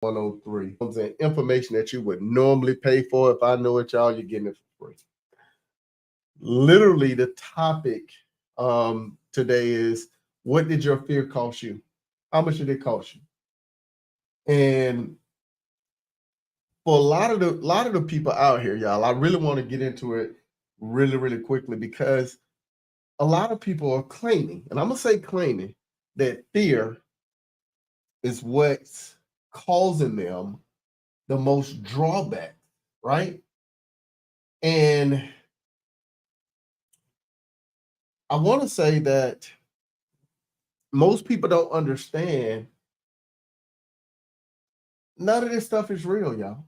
103. And information that you would normally pay for. If I know it, y'all, you're getting it for free. Literally, the topic today is, what did your fear cost you? How much did it cost you? And for a lot of the people out here, y'all, I really want to get into it really, really quickly, because a lot of people are claiming, and I'm gonna say claiming, that fear is what's causing them the most drawback, right? And I want to say that most people don't understand none of this stuff is real, y'all.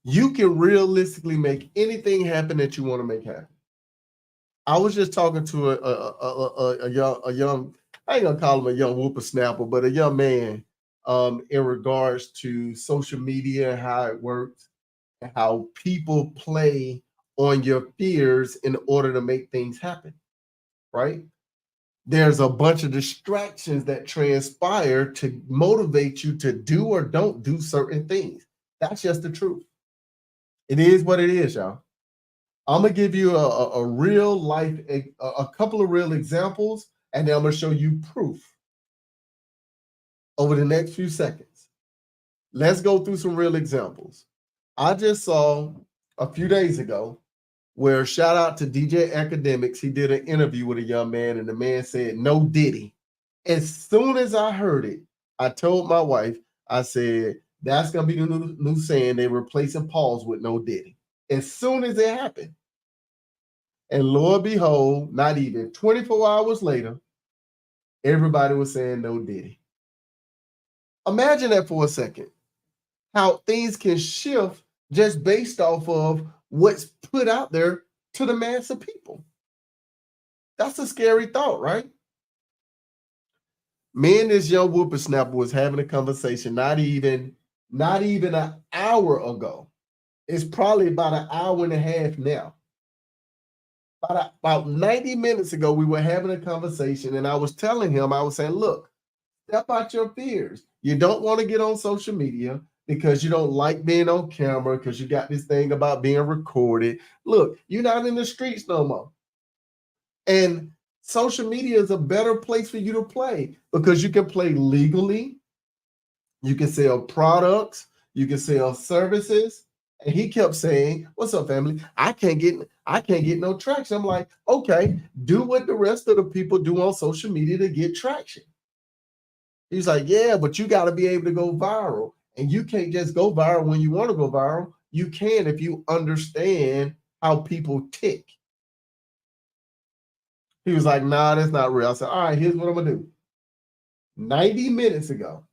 You can realistically make anything happen that you want to make happen. I was just talking to a young, I ain't gonna call him a young whippersnapper, but a young man in regards to social media and how it works and how people play on your fears in order to make things happen, right? There's a bunch of distractions that transpire to motivate you to do or don't do certain things. That's just the truth. It is what it is, y'all. I'm gonna give you a real life, a couple of real examples, and then I'm gonna show you proof over the next few seconds. Let's go through some real examples. I just saw a few days ago where, shout out to DJ Academics, he did an interview with a young man, and the man said, "No Diddy." As soon as I heard it, I told my wife, I said, that's gonna be the new saying. They're replacing pause with "No Diddy" as soon as it happened. And lo and behold, not even 24 hours later, everybody was saying "No Diddy." Imagine that for a second, how things can shift just based off of what's put out there to the mass of people. That's a scary thought, right? Me and this young whippersnapper was having a conversation not even an hour ago. It's probably about an hour and a half now. About 90 minutes ago, we were having a conversation, and I was telling him, I was saying, look, step out your fears. You don't want to get on social media because you don't like being on camera, because you got this thing about being recorded. Look, you're not in the streets no more. And social media is a better place for you to play, because you can play legally, you can sell products, you can sell services. And he kept saying, "What's up, family? I can't get no traction." I'm like, okay, do what the rest of the people do on social media to get traction. He's like, yeah, but you got to be able to go viral. And you can't just go viral when you want to go viral. You can if you understand how people tick. He was like, nah, that's not real. I said, all right, here's what I'm going to do. 90 minutes ago,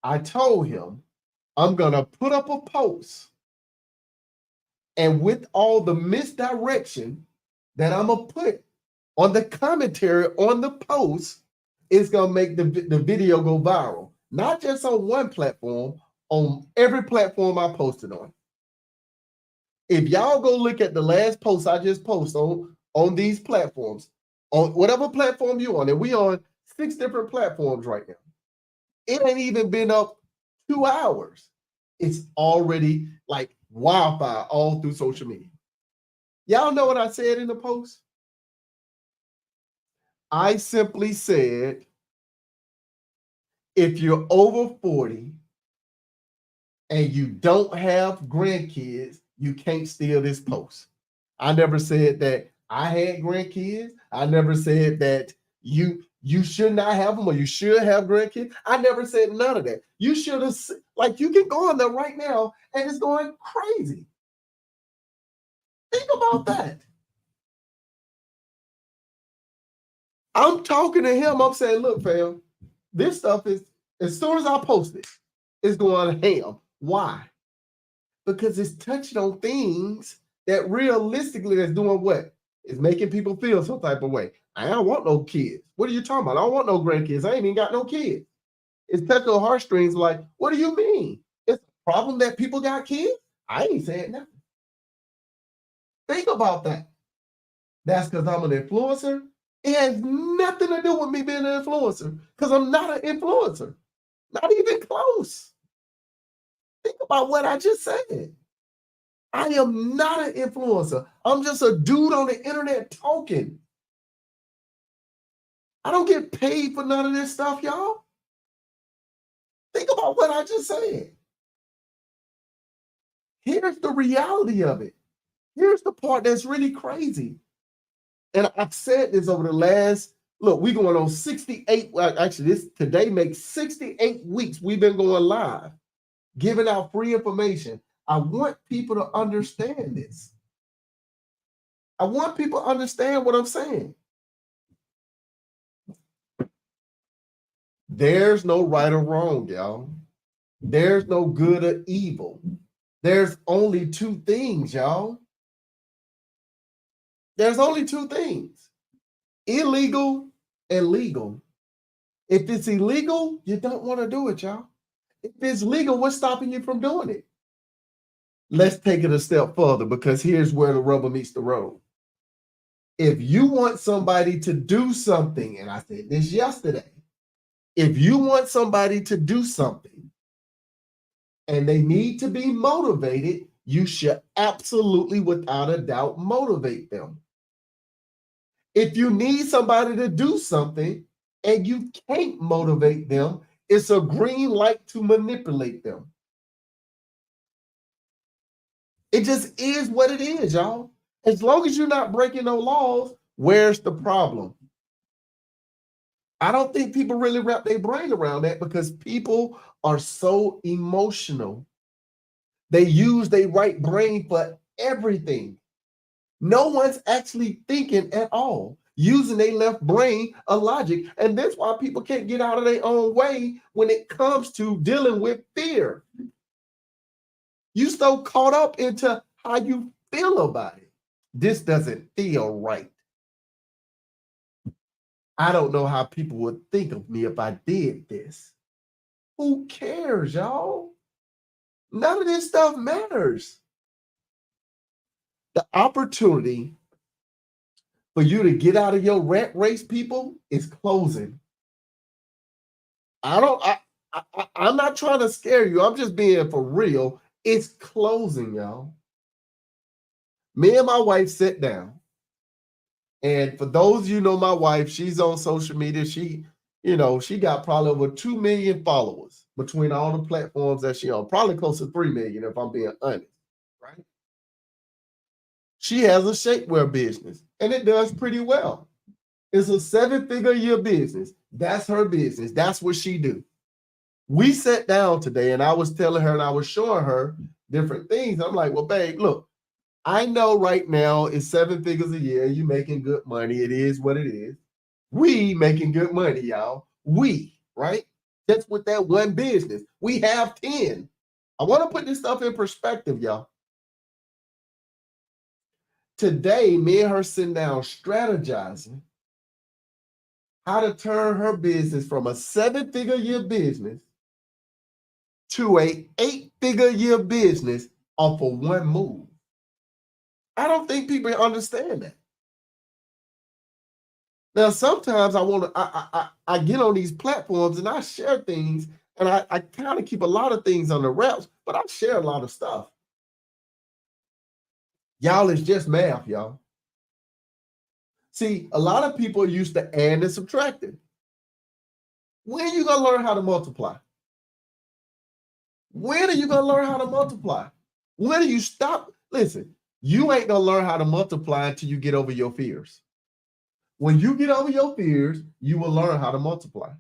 I told him I'm going to put up a post. And with all the misdirection that I'm going to put on the commentary on the post, it's going to make the video go viral. Not just on one platform, on every platform I posted on. If y'all go look at the last post I just posted on these platforms, on whatever platform you on, and we on 6 different platforms right now. It ain't even been up 2 hours. It's already like wildfire all through social media. Y'all know what I said in the post? I simply said, if you're over 40 and you don't have grandkids, you can't steal this post. I never said that I had grandkids. I never said that you should not have them or you should have grandkids. I never said none of that. You should have, like, you can go on there right now and it's going crazy. Think about that. I'm talking to him. I'm saying, look, fam, this stuff is, as soon as I post it, it's going ham. Why? Because it's touching on things that realistically that's doing what? It's making people feel some type of way. I don't want no kids. What are you talking about? I don't want no grandkids. I ain't even got no kids. It's touching on heartstrings like, what do you mean? It's a problem that people got kids? I ain't saying nothing. Think about that. That's because I'm an influencer. It has nothing to do with me being an influencer, because I'm not an influencer. Not even close. Think about what I just said. I am not an influencer. I'm just a dude on the internet talking. I don't get paid for none of this stuff, y'all. Think about what I just said. Here's the reality of it. Here's the part that's really crazy. And I've said this over the last, look, we're going on 68. Well, actually, this today makes 68 weeks we've been going live, giving out free information. I want people to understand this. I want people to understand what I'm saying. There's no right or wrong, y'all. There's no good or evil. There's only two things, y'all. There's only two things: illegal and legal. If it's illegal, you don't want to do it, y'all. If it's legal, what's stopping you from doing it? Let's take it a step further, because here's where the rubber meets the road. If you want somebody to do something, and I said this yesterday, if you want somebody to do something and they need to be motivated, you should absolutely, without a doubt, motivate them. If you need somebody to do something and you can't motivate them, it's a green light to manipulate them. It just is what it is, y'all. As long as you're not breaking no laws, where's the problem? I don't think people really wrap their brain around that, because people are so emotional. They use their right brain for everything. No one's actually thinking at all, using their left brain of logic. And that's why people can't get out of their own way when it comes to dealing with fear. You so caught up into how you feel about it. This doesn't feel right. I don't know how people would think of me if I did this. Who cares, y'all? None of this stuff matters. The opportunity for you to get out of your rat race, people, is closing. I'm not trying to scare you. I'm just being for real. It's closing, y'all. Me and my wife sat down. And for those of you know my wife, she's on social media. She got probably over 2 million followers between all the platforms that she on. Probably close to 3 million, if I'm being honest, right? She has a shapewear business, and it does pretty well. It's a 7-figure a year business. That's her business. That's what she do. We sat down today, and I was telling her, and I was showing her different things. I'm like, well, babe, look, I know right now it's 7 figures a year. You making good money. It is what it is. We making good money, y'all. We, right? Just with that one business. We have 10. I want to put this stuff in perspective, y'all. Today, me and her sitting down strategizing how to turn her business from a 7-figure a year business to a 8-figure a year business off of one move. I don't think people understand that. Now, sometimes I get on these platforms and I share things, and I kind of keep a lot of things on the wraps, but I share a lot of stuff. Y'all, it's just math, y'all. See, a lot of people are used to add and subtracting. When are you going to learn how to multiply? When are you going to learn how to multiply? When do you stop? Listen, you ain't going to learn how to multiply until you get over your fears. When you get over your fears, you will learn how to multiply.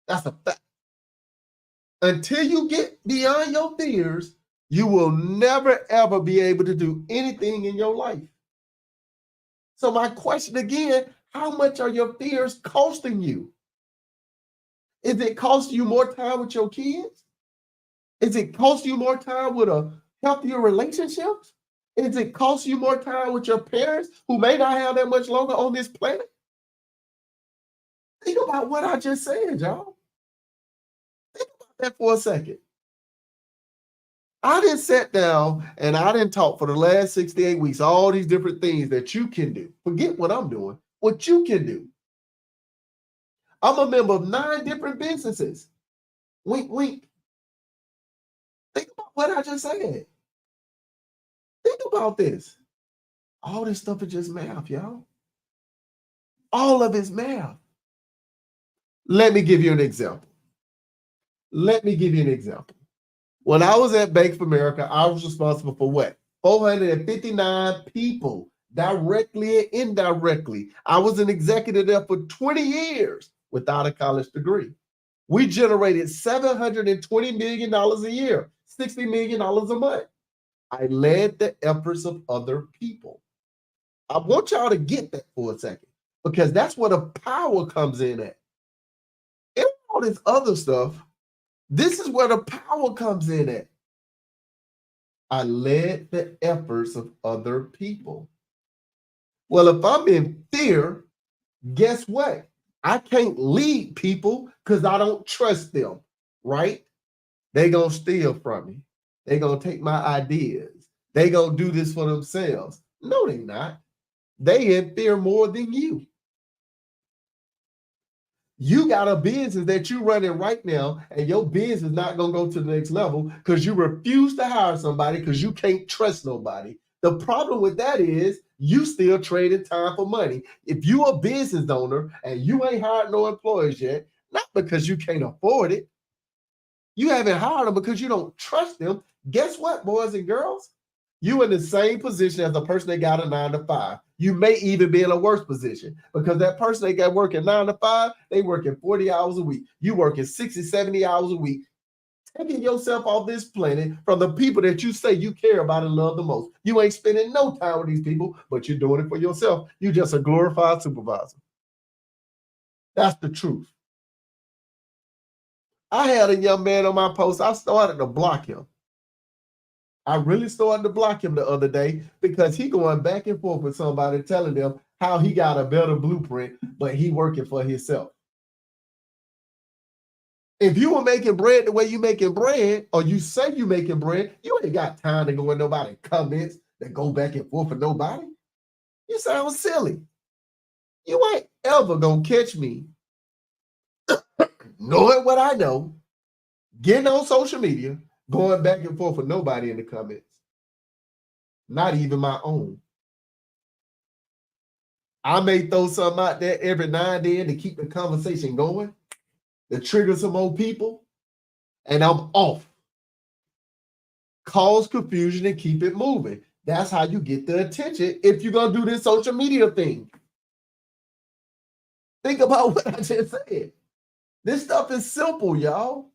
That's a fact. Until you get beyond your fears, you will never, ever be able to do anything in your life. So my question again, how much are your fears costing you? Is it costing you more time with your kids? Is it costing you more time with a healthier relationships? Is it costing you more time with your parents who may not have that much longer on this planet? Think about what I just said, y'all. Think about that for a second. I didn't sit down and I didn't talk for the last 68 weeks, all these different things that you can do. Forget what I'm doing, what you can do. I'm a member of 9 different businesses. Wink, wink. Think about what I just said. Think about this. All this stuff is just math, y'all. All of it's math. Let me give you an example. When I was at Bank of America, I was responsible for what? 459 people, directly and indirectly. I was an executive there for 20 years without a college degree. We generated $720 million a year, $60 million a month. I led the efforts of other people. I want y'all to get that for a second, because that's where the power comes in at. And all this other stuff, this is where the power comes in at. I led the efforts of other people. Well, if I'm in fear, guess what? I can't lead people because I don't trust them, right? They gonna steal from me. They gonna take my ideas. They gonna do this for themselves. No, they not. They in fear more than you. You got a business that you're running right now, and your business is not going to go to the next level because you refuse to hire somebody because you can't trust nobody. The problem with that is you still trading time for money. If you a business owner and you ain't hired no employees yet, not because you can't afford it, you haven't hired them because you don't trust them. Guess what, boys and girls? You in the same position as the person that got a 9 to 5. You may even be in a worse position because that person they got working 9 to 5, they working 40 hours a week. You working 60, 70 hours a week, taking yourself off this planet from the people that you say you care about and love the most. You ain't spending no time with these people, but you're doing it for yourself. You just a glorified supervisor. That's the truth. I had a young man on my post. I started to block him. I really started to block him the other day because he going back and forth with somebody telling them how he got a better blueprint, but he working for himself. If you were making bread the way you making bread, or you say you making bread, you ain't got time to go in nobody comments that go back and forth with nobody. You sound silly. You ain't ever gonna catch me knowing what I know, getting on social media, going back and forth with nobody in the comments. Not even my own. I may throw something out there every now and then to keep the conversation going, to trigger some more people, and I'm off. Cause confusion and keep it moving. That's how you get the attention if you're going to do this social media thing. Think about what I just said. This stuff is simple, y'all.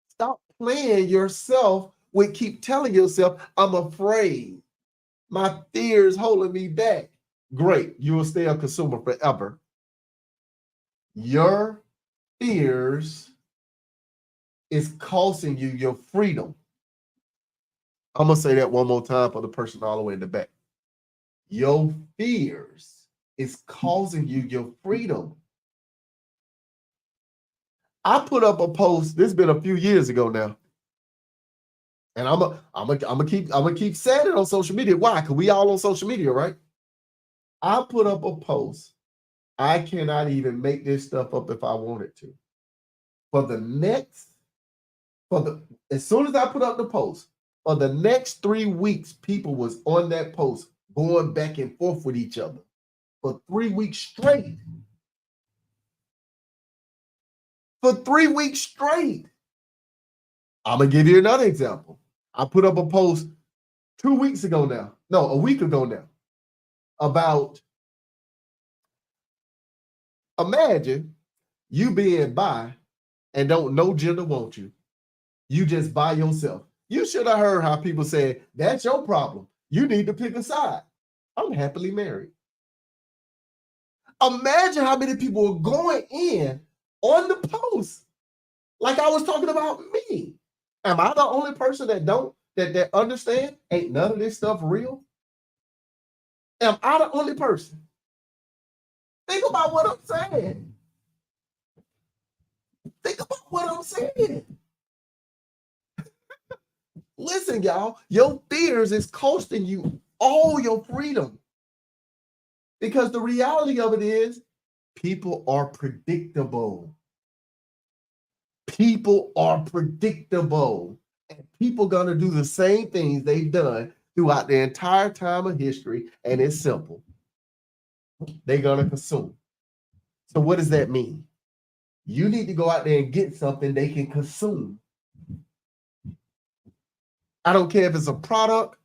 Stop playing yourself with keep telling yourself, I'm afraid. My fear is holding me back. Great. You will stay a consumer forever. Your fears is costing you your freedom. I'm going to say that one more time for the person all the way in the back. Your fears is causing you your freedom. I put up a post, this has been a few years ago now. And I'm gonna keep saying it on social media. Why? Because we all on social media, right? I put up a post. I cannot even make this stuff up if I wanted to. As soon as I put up the post, for the next 3 weeks, people was on that post going back and forth with each other for 3 weeks straight. For 3 weeks straight. I'm gonna give you another example. I put up a post 2 weeks ago now. No, a week ago now. About imagine you being bi and don't no gender want you. You just by yourself. You should have heard how people said, that's your problem. You need to pick a side. I'm happily married. Imagine how many people are going in on the post. Like I was talking about me. Am I the only person that understand ain't none of this stuff real? Am I the only person? Think about what I'm saying. Think about what I'm saying. Listen, y'all, your fears is costing you all your freedom. Because the reality of it is, people are predictable. People are predictable, and people gonna do the same things they've done throughout the entire time of history, and it's simple. They're gonna consume. So what does that mean? You need to go out there and get something they can consume. I don't care if it's a product,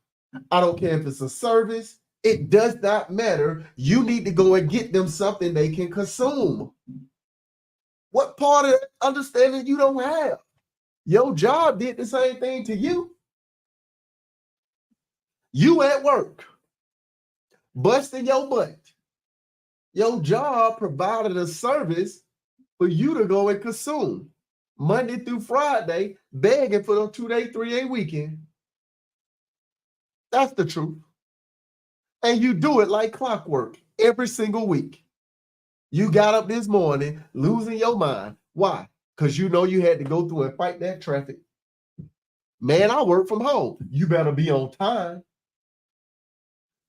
I don't care if it's a service, it does not matter. You need to go and get them something they can consume. What part of understanding you don't have? Your job did the same thing to you. You at work, busting your butt. Your job provided a service for you to go and consume Monday through Friday, begging for a 2-day, 3-day weekend. That's the truth. And you do it like clockwork every single week. You got up this morning losing your mind. Why? Because you know you had to go through and fight that traffic. Man, I work from home. You better be on time.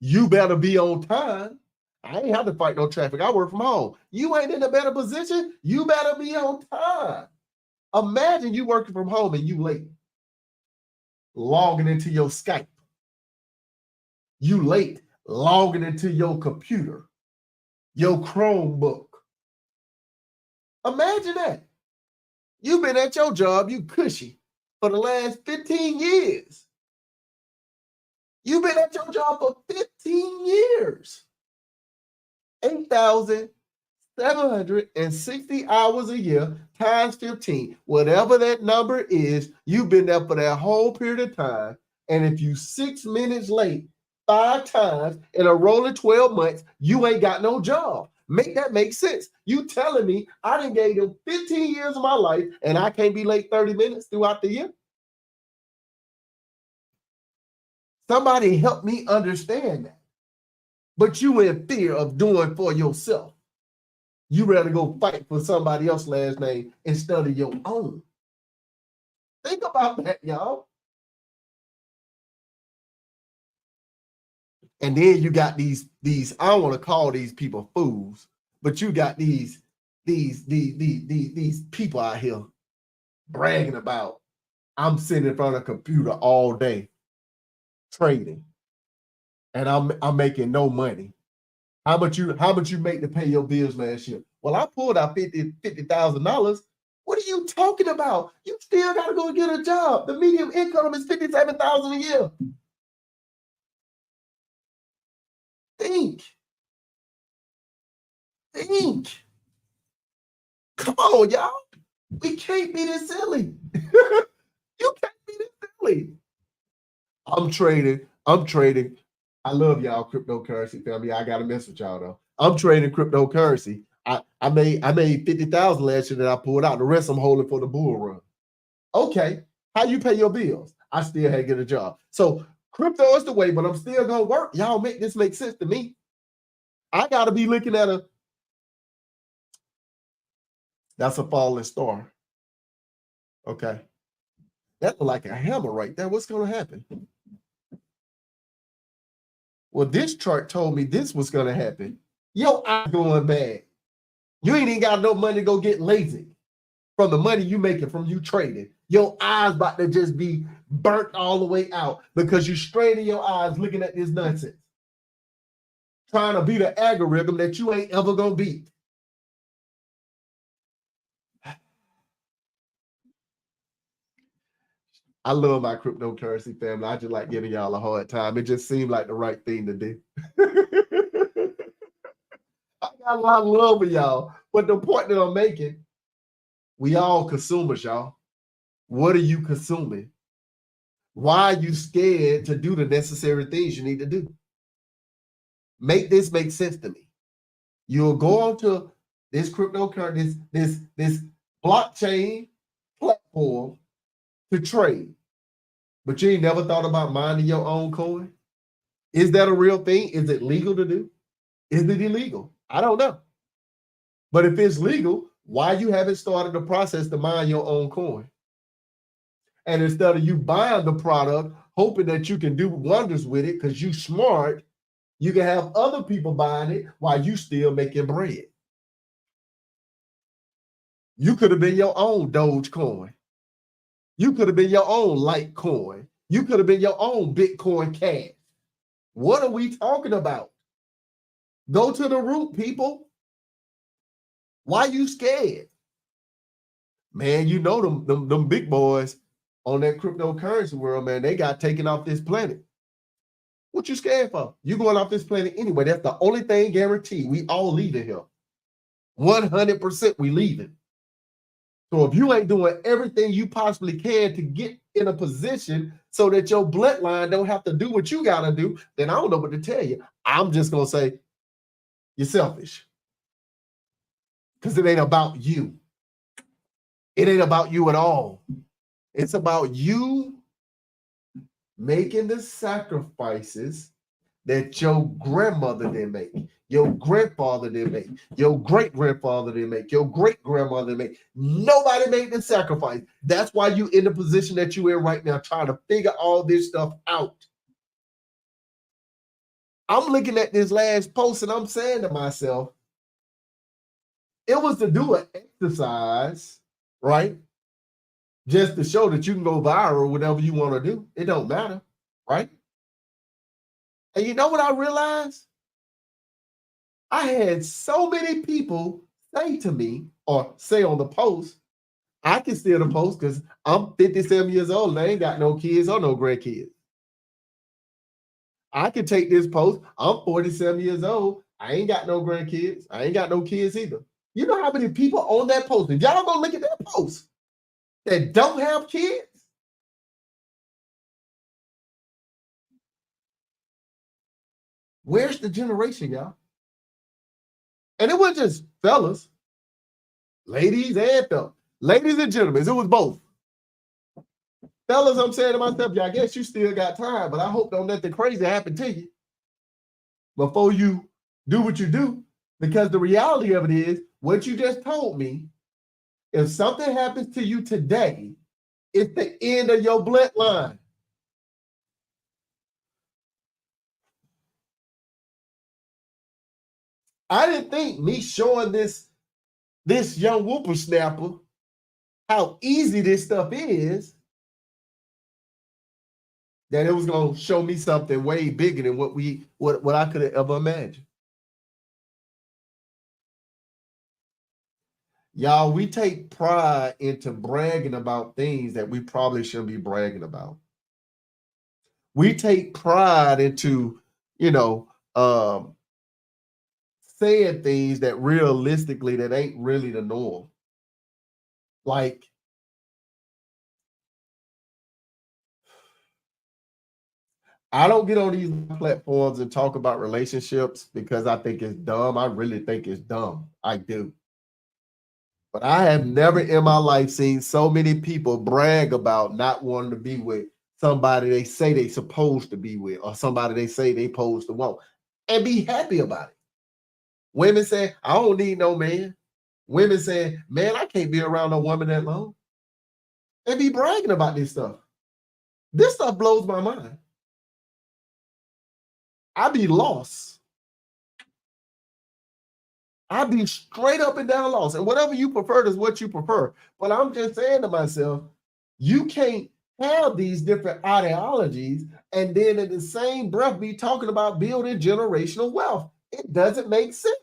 You better be on time. I ain't have to fight no traffic. I work from home. You ain't in a better position. You better be on time. Imagine you working from home and you late. Logging into your Skype. You late logging into your computer, your Chromebook. Imagine that. You've been at your job, you cushy, for the last 15 years. You've been at your job for 15 years. 8,760 hours a year times 15. Whatever that number is, you've been there for that whole period of time. And if you 6 minutes late 5 times in a rolling 12 months, you ain't got no job. Make that make sense. You telling me I done gave them 15 years of my life and I can't be late 30 minutes throughout the year? Somebody help me understand that. But you in fear of doing for yourself. You rather go fight for somebody else's last name instead of your own. Think about that, y'all. And then you got these, I don't want to call these people fools, but you got these people out here bragging about, I'm sitting in front of a computer all day trading, and I'm making no money. How much you make to pay your bills last year? Well, I pulled out $50,000. What are you talking about? You still got to go get a job. The median income is $57,000 a year. Think. Come on, y'all. We can't be this silly. You can't be this silly. I'm trading. I love y'all cryptocurrency family. I gotta mess with y'all though. I'm trading cryptocurrency. I made 50,000 last year that I pulled out. The rest I'm holding for the bull run. Okay, how you pay your bills? I still had to get a job. So crypto is the way, but I'm still gonna work. Y'all make this make sense to me. I gotta be looking at that's a falling star. Okay. That's like a hammer right there. What's gonna happen? Well, this chart told me this was gonna happen. Yo, I'm going bad. You ain't even got no money to go get lazy from the money you making from you trading. Your eyes about to just be burnt all the way out because you straining your eyes looking at this nonsense. Trying to beat an algorithm that you ain't ever gonna beat. I love my cryptocurrency family. I just like giving y'all a hard time. It just seemed like the right thing to do. I got a lot of love for y'all. But the point that I'm making, we all consumers, y'all. What are you consuming? Why are you scared to do the necessary things you need to do? Make this make sense to me. You'll go onto this cryptocurrency, this blockchain platform to trade. But you ain't never thought about mining your own coin? Is that a real thing? Is it legal to do? Is it illegal? I don't know. But if it's legal, why you haven't started the process to mine your own coin? And instead of you buying the product, hoping that you can do wonders with it because you smart, you can have other people buying it while you still making bread. You could have been your own Dogecoin. You could have been your own Litecoin. You could have been your own Bitcoin Cash. What are we talking about? Go to the root, people. Why you scared? Man, you know them big boys on that cryptocurrency world, man, they got taken off this planet. What you scared for? You going off this planet anyway. That's the only thing guaranteed. We all leaving here. 100% we leaving. So if you ain't doing everything you possibly can to get in a position so that your bloodline don't have to do what you got to do, then I don't know what to tell you. I'm just going to say you're selfish. Because it ain't about you. It ain't about you at all. It's about you making the sacrifices that your grandmother didn't make, your grandfather didn't make, your great-grandfather didn't make, your great-grandmother didn't make. Nobody made the sacrifice. That's why you in the position that you're in right now, trying to figure all this stuff out. I'm looking at this last post and I'm saying to myself, it was to do an exercise, right? Just to show that you can go viral, whatever you want to do. It don't matter, right? And you know what I realized? I had so many people say to me, or say on the post, I can steal the post because I'm 57 years old and I ain't got no kids or no grandkids. I can take this post. I'm 47 years old. I ain't got no grandkids. I ain't got no kids either. You know how many people on that post, if y'all go look at that post, that don't have kids? Where's the generation, y'all? And it wasn't just fellas, ladies and fellas. Ladies and gentlemen, it was both. Fellas, I'm saying to myself, I guess you still got time, but I hope don't let the crazy happen to you before you do what you do. Because the reality of it is, what you just told me, if something happens to you today, it's the end of your bloodline. I didn't think me showing this young whippersnapper how easy this stuff is, that it was going to show me something way bigger than what I could have ever imagined. Y'all, we take pride into bragging about things that we probably shouldn't be bragging about. We take pride into, saying things that realistically that ain't really the norm. Like, I don't get on these platforms and talk about relationships because I think it's dumb. I really think it's dumb. I do. But I have never in my life seen so many people brag about not wanting to be with somebody they say they supposed to be with, or somebody they say they supposed to want, and be happy about it. Women say, I don't need no man. Women say, man, I can't be around no woman that long. And be bragging about this stuff. This stuff blows my mind. I be lost. I be straight up and down lost. And whatever you prefer is what you prefer. But I'm just saying to myself, you can't have these different ideologies and then in the same breath be talking about building generational wealth. It doesn't make sense.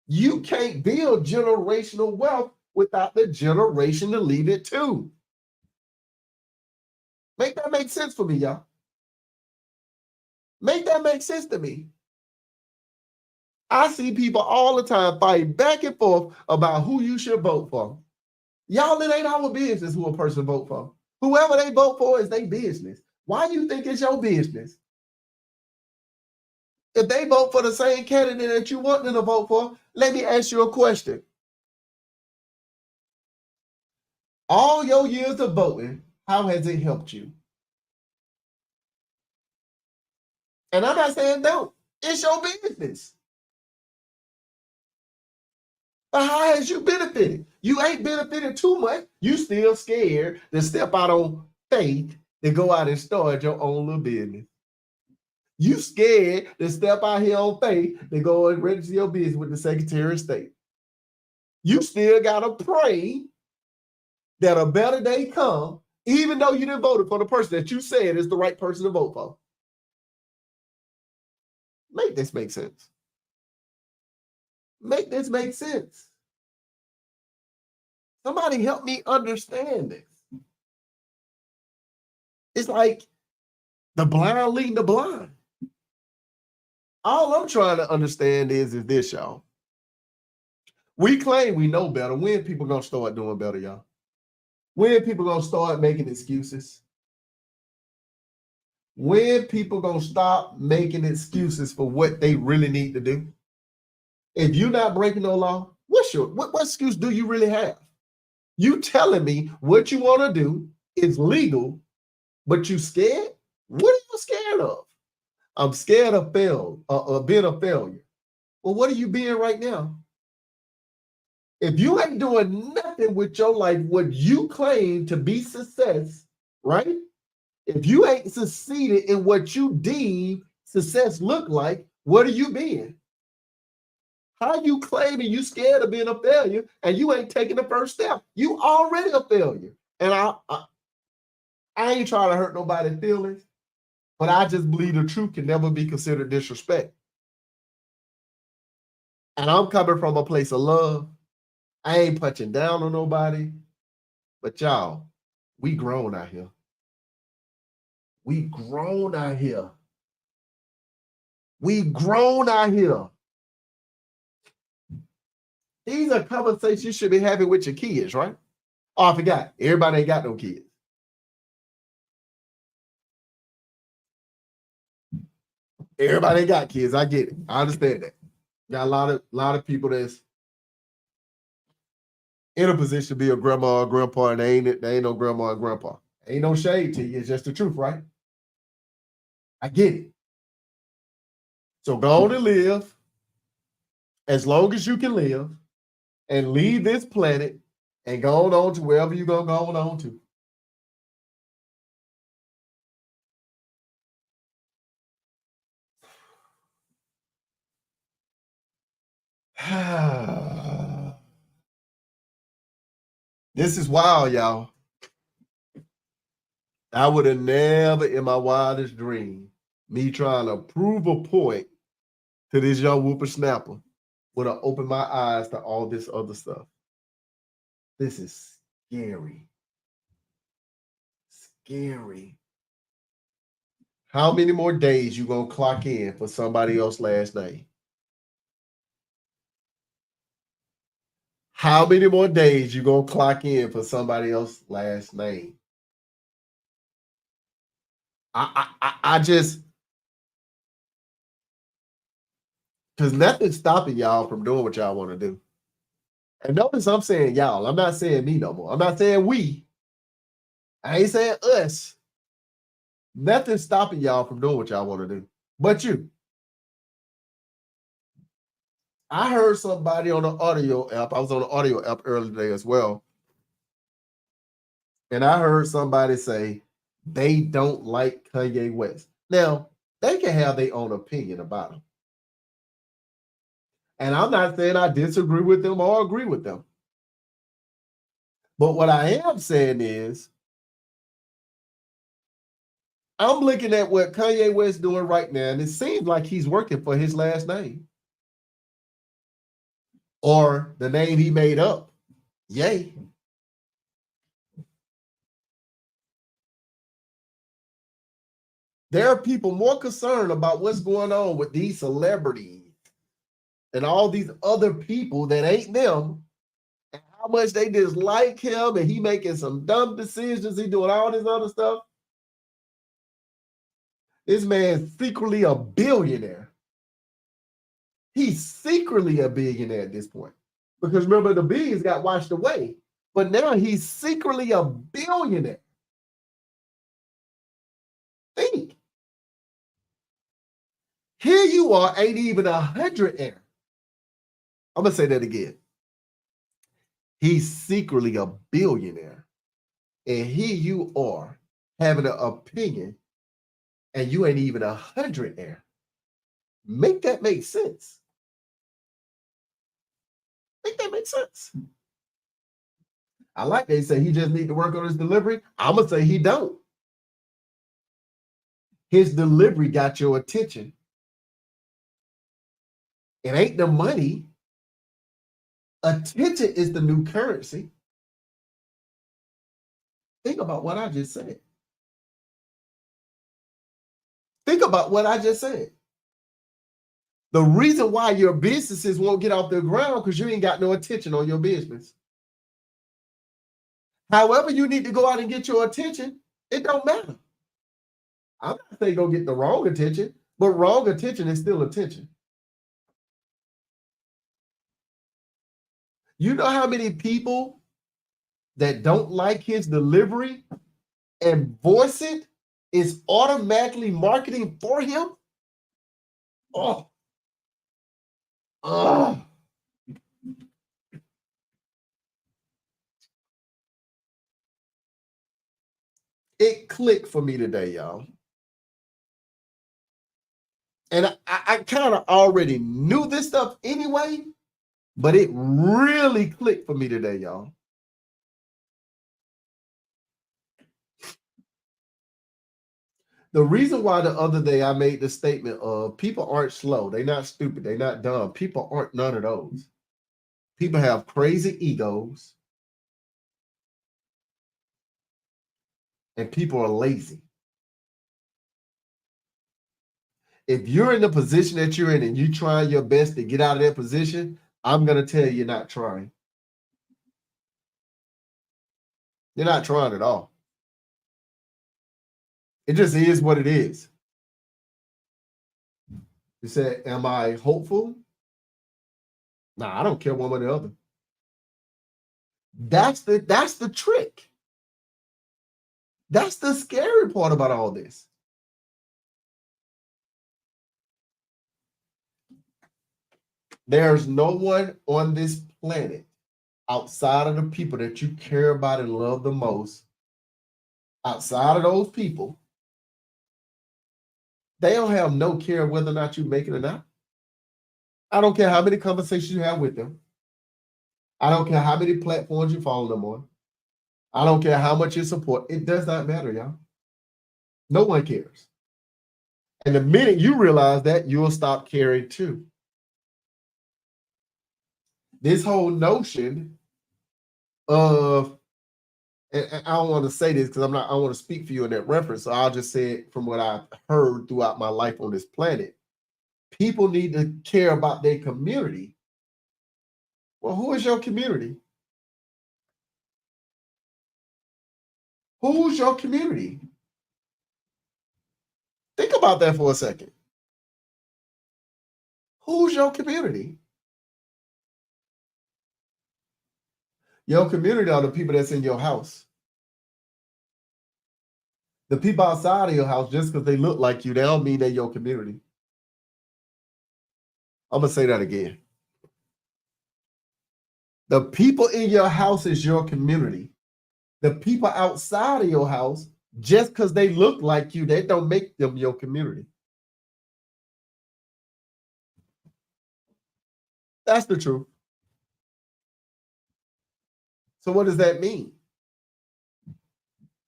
You can't build generational wealth without the generation to leave it to. Make that make sense for me, y'all. Make that make sense to me. I see people all the time fighting back and forth about who you should vote for. Y'all, it ain't our business who a person vote for. Whoever they vote for is their business. Why do you think it's your business? If they vote for the same candidate that you want them to vote for, let me ask you a question. All your years of voting, how has it helped you? And I'm not saying don't. It's your business. But how has you benefited? You ain't benefited too much. You still scared to step out on faith to go out and start your own little business. You scared to step out here on faith to go and register your business with the Secretary of State. You still gotta pray that a better day come, even though you didn't vote for the person that you said is the right person to vote for. Make this make sense. Make this make sense. Somebody help me understand this. It's like the blind leading the blind. All I'm trying to understand is this, y'all. We claim we know better. When people gonna start doing better, y'all? When people gonna start making excuses? When people gonna stop making excuses for what they really need to do? If you're not breaking no law, what excuse do you really have? You telling me what you want to do is legal, but you scared? What are you scared of? I'm scared of being a failure. Well, what are you being right now? If you ain't doing nothing with your life, what you claim to be success, right? If you ain't succeeded in what you deem success look like, what are you being? How you claiming you scared of being a failure and you ain't taking the first step? You already a failure. And I ain't trying to hurt nobody's feelings, but I just believe the truth can never be considered disrespect. And I'm coming from a place of love. I ain't punching down on nobody, but y'all, we grown out here. We grown out here. We grown out here. These are conversations you should be having with your kids, right? Oh, I forgot. Everybody ain't got no kids. Everybody ain't got kids. I get it. I understand that. Got a lot of people that's in a position to be a grandma or grandpa, and they ain't no grandma or grandpa. Ain't no shade to you. It's just the truth, right? I get it. So go on and live as long as you can live and leave this planet and go on to wherever you're going to go on to. This is wild, y'all. I would have never in my wildest dream, me trying to prove a point to this young whippersnapper, would have opened my eyes to all this other stuff. This is scary. Scary. How many more days you gonna clock in for somebody else's last name? How many more days you gonna clock in for somebody else's last name? I just, because nothing's stopping y'all from doing what y'all want to do. And notice I'm saying y'all. I'm not saying me no more. I'm not saying we. I ain't saying us. Nothing's stopping y'all from doing what y'all want to do. But you. I heard somebody on the audio app. I was on the audio app earlier today as well. And I heard somebody say they don't like Kanye West. Now, they can have their own opinion about him. And I'm not saying I disagree with them or agree with them. But what I am saying is, I'm looking at what Kanye West doing right now, and it seems like he's working for his last name. Or the name he made up. Yay. There are people more concerned about what's going on with these celebrities and all these other people that ain't them, and how much they dislike him, and he making some dumb decisions, he doing all this other stuff. This man's secretly a billionaire. He's secretly a billionaire at this point. Because remember, the billions got washed away. But now he's secretly a billionaire. Think. Here you are, ain't even 100 air. I'm going to say that again. He's secretly a billionaire. And here you are having an opinion and you ain't even 100 air. Make that make sense. Think that makes sense? I like they say he just need to work on his delivery. I'm gonna say he don't. His delivery got your attention. It ain't the money. Attention is the new currency. Think about what I just said. Think about what I just said. The reason why your businesses won't get off the ground because you ain't got no attention on your business. However, you need to go out and get your attention, it don't matter. I'm not saying go get the wrong attention, but wrong attention is still attention. You know how many people that don't like his delivery and voice it is automatically marketing for him? Oh. It clicked for me today, y'all. And I kind of already knew this stuff anyway, but it really clicked for me today, y'all. The reason why the other day I made the statement of people aren't slow, they're not stupid, they're not dumb. People aren't none of those. People have crazy egos, and people are lazy. If you're in the position that you're in and you're trying your best to get out of that position, I'm going to tell you you're not trying. You're not trying at all. It just is what it is. You said, am I hopeful? Nah, I don't care one way or the other. That's the trick. That's the scary part about all this. There's no one on this planet outside of the people that you care about and love the most. Outside of those people, they don't have no care whether or not you make it or not. I don't care how many conversations you have with them. I don't care how many platforms you follow them on. I don't care how much you support. It does not matter, y'all. No one cares. And the minute you realize that, you'll stop caring too. This whole notion of, and I don't want to say this because I want to speak for you in that reference. So I'll just say it from what I've heard throughout my life on this planet. People need to care about their community. Well, who is your community? Who's your community? Think about that for a second. Who's your community? Your community are the people that's in your house. The people outside of your house, just because they look like you, they don't mean they're your community. I'm going to say that again. The people in your house is your community. The people outside of your house, just because they look like you, that don't make them your community. That's the truth. So what does that mean?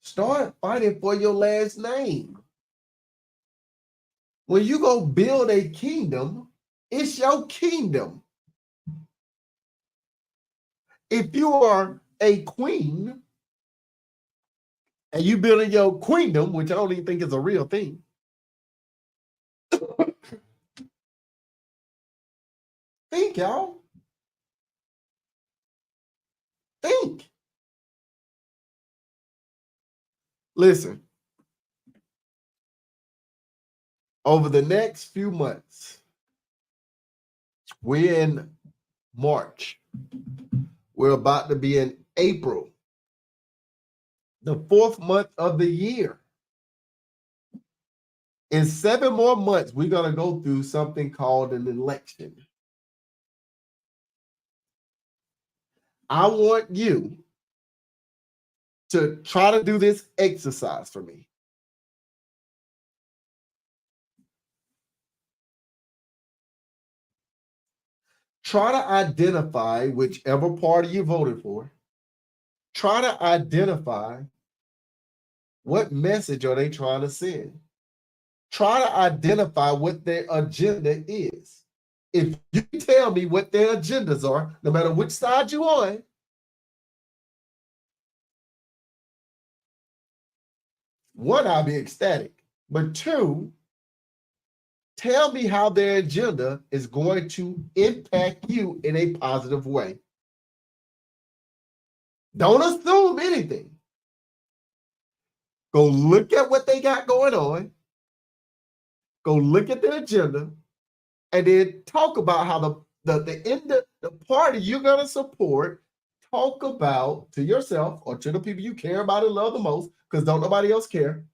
Start fighting for your last name. When you go build a kingdom, it's your kingdom. If you are a queen and you building your queendom, which I don't even think is a real thing, think, y'all. Think. Listen. Over the next few months, we're in March. We're about to be in April, the 4th month of the year. In 7 more months, we're going to go through something called an election. I want you to try to do this exercise for me. Try to identify whichever party you voted for. Try to identify what message are they trying to send. Try to identify what their agenda is. If you tell me what their agendas are, no matter which side you're on, one, I'll be ecstatic. But two, tell me how their agenda is going to impact you in a positive way. Don't assume anything. Go look at what they got going on. Go look at the agenda, and then talk about how the party you're going to support, talk about to yourself or to the people you care about and love the most, because don't nobody else care.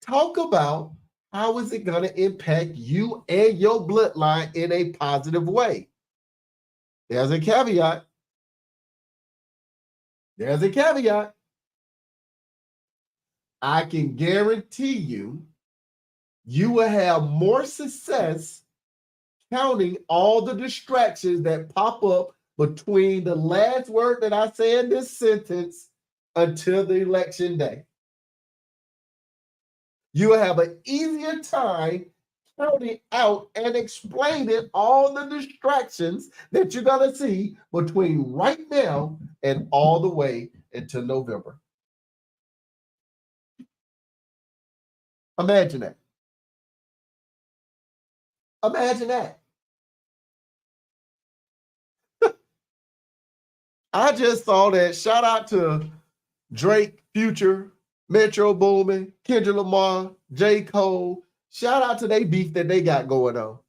Talk about how is it going to impact you and your bloodline in a positive way. There's a caveat. There's a caveat. I can guarantee you, you will have more success counting all the distractions that pop up between the last word that I say in this sentence until the election day. You will have an easier time counting out and explaining all the distractions that you're going to see between right now and all the way until November. Imagine that. Imagine that. I just saw that. Shout out to Drake, Future, Metro Boomin, Kendrick Lamar, J. Cole. Shout out to they beef that they got going on.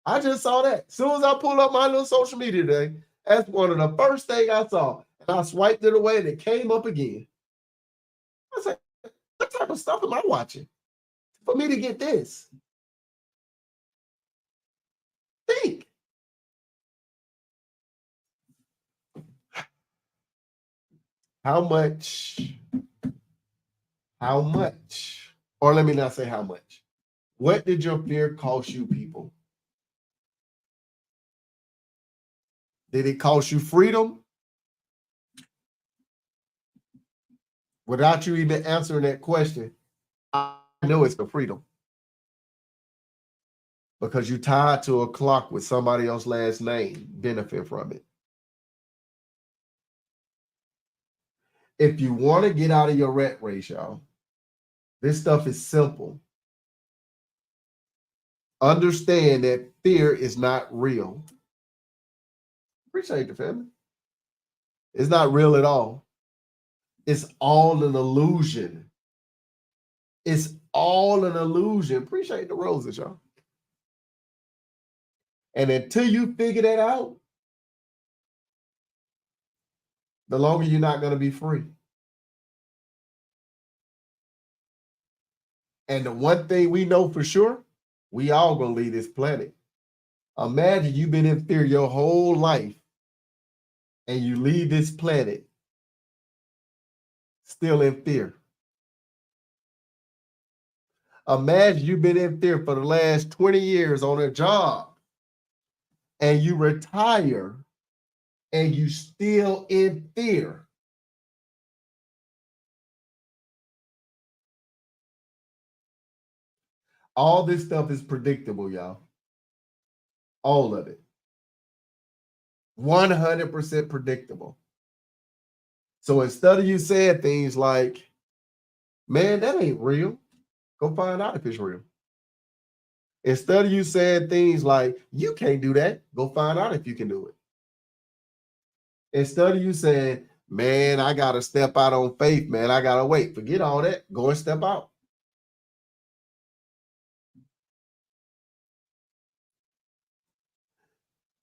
I just saw that. As soon as I pulled up my little social media today, that's one of the first things I saw. And I swiped it away and it came up again. I said, what type of stuff am I watching for me to get this? Think. How much, or let me not say how much. What did your fear cost you, people? Did it cost you freedom? Without you even answering that question, I know it's the freedom. Because you tied to a clock with somebody else's last name, benefit from it. If you want to get out of your rat race, y'all, this stuff is simple. Understand that fear is not real. Appreciate the family. It's not real at all. It's all an illusion. It's all an illusion. Appreciate the roses, y'all. And until you figure that out, the longer you're not going to be free. And the one thing we know for sure, we all going to leave this planet. Imagine you've been in fear your whole life and you leave this planet still in fear. Imagine you've been in fear for the last 20 years on a job and you retire and you still in fear. All this stuff is predictable, y'all. All of it. 100% predictable. So instead of you saying things like, man, that ain't real, go find out if it's real. Instead of you saying things like, you can't do that, go find out if you can do it. Instead of you saying, man, I got to step out on faith, man, I got to wait. Forget all that. Go and step out.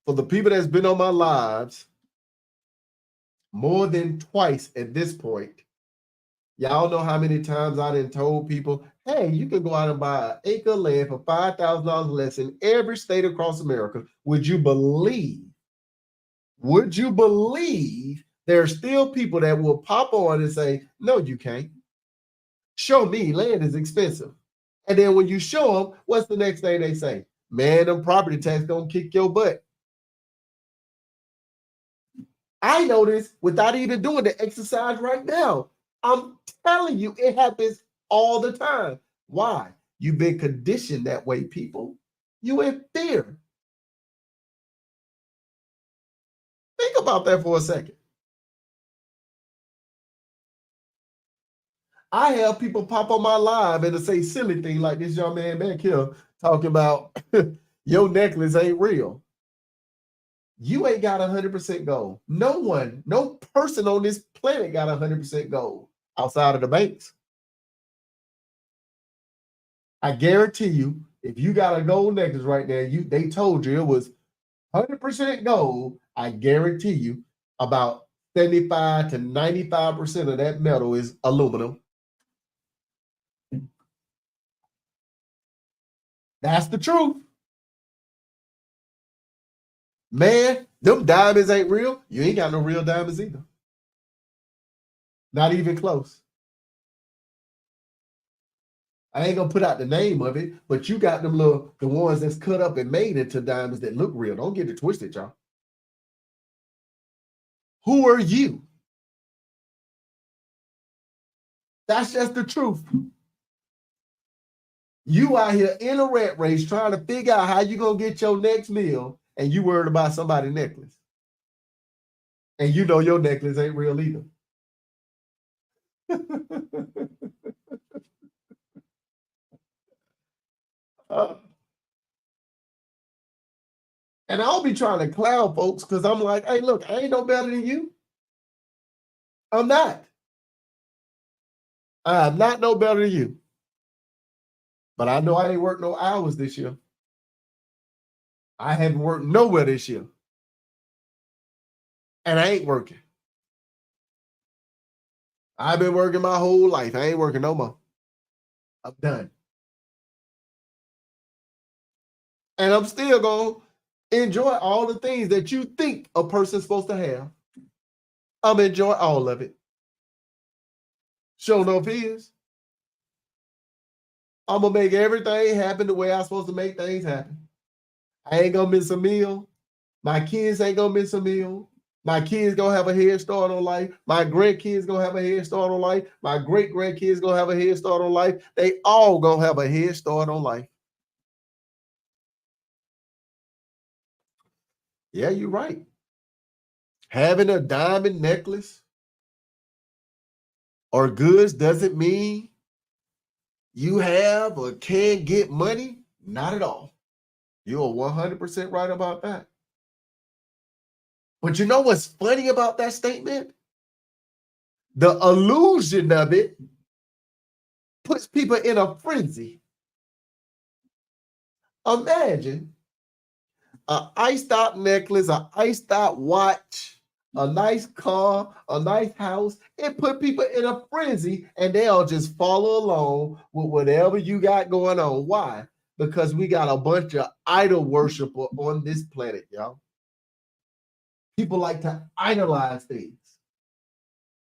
For the people that's been on my lives more than twice at this point, y'all know how many times I done told people, hey, you can go out and buy an acre of land for $5,000 less in every state across America. Would you believe there are still people that will pop on and say, no, you can't. Show me land is expensive. And then when you show them, what's the next thing they say? man, them property tax gonna kick your butt. I know this without even doing the exercise right now. I'm telling you, it happens all the time. Why? You've been conditioned that way, people. You in fear. Think about that for a second. I have people pop on my live and to say silly things like this young man back here talking about your necklace ain't real. You ain't got 100% gold. No one, no person on this planet got 100% gold outside of the banks. I guarantee you, if you got a gold necklace right there, they told you it was 100% gold. I guarantee you, about 75 to 95% of that metal is aluminum. That's the truth. Man, them diamonds ain't real. You ain't got no real diamonds either. Not even close. I ain't gonna put out the name of it, but you got them the ones that's cut up and made into diamonds that look real. Don't get it twisted, y'all. Who are you? That's just the truth. You out here in a rat race trying to figure out how you gonna get your next meal, and you worried about somebody's necklace. And you know your necklace ain't real either. And I'll be trying to clown folks because I'm like, hey, look, I ain't no better than you. I'm not. I'm not no better than you. But I know I ain't worked no hours this year. I haven't worked nowhere this year. And I ain't working. I've been working my whole life. I ain't working no more. I'm done. And I'm still going to enjoy all the things that you think a person's supposed to have. I'm going to enjoy all of it. Show no fears. I'm going to make everything happen the way I'm supposed to make things happen. I ain't going to miss a meal. My kids ain't going to miss a meal. My kids going to have a head start on life. My grandkids going to have a head start on life. My great-grandkids going to have a head start on life. They all going to have a head start on life. Yeah, you're right. Having a diamond necklace or goods doesn't mean you have or can get money. Not at all. You are 100% right about that. But you know what's funny about that statement? The illusion of it puts people in a frenzy. Imagine an iced out necklace, an iced out watch, a nice car, a nice house. It put people in a frenzy and they'll just follow along with whatever you got going on. Why? Because we got a bunch of idol worshippers on this planet, y'all. People like to idolize things.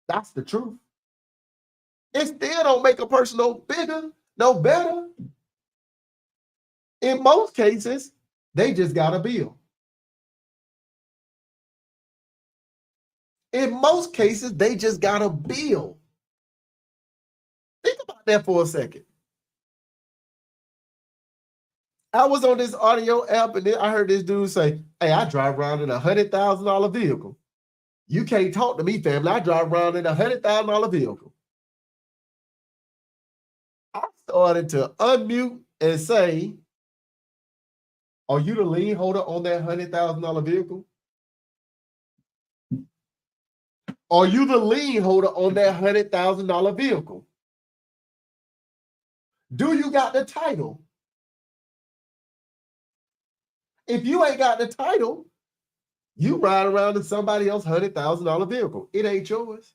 That's the truth. It still don't make a person no bigger, no better. In most cases, they just got a bill. In most cases, they just got a bill. Think about that for a second. I was on this audio app and then I heard this dude say, hey, I drive around in $100,000 vehicle. You can't talk to me, family. I drive around in $100,000 vehicle. I started to unmute and say, are you the lien holder on that $100,000 vehicle? Are you the lien holder on that $100,000 vehicle? Do you got the title? If you ain't got the title, you ride around in somebody else's $100,000 vehicle. It ain't yours.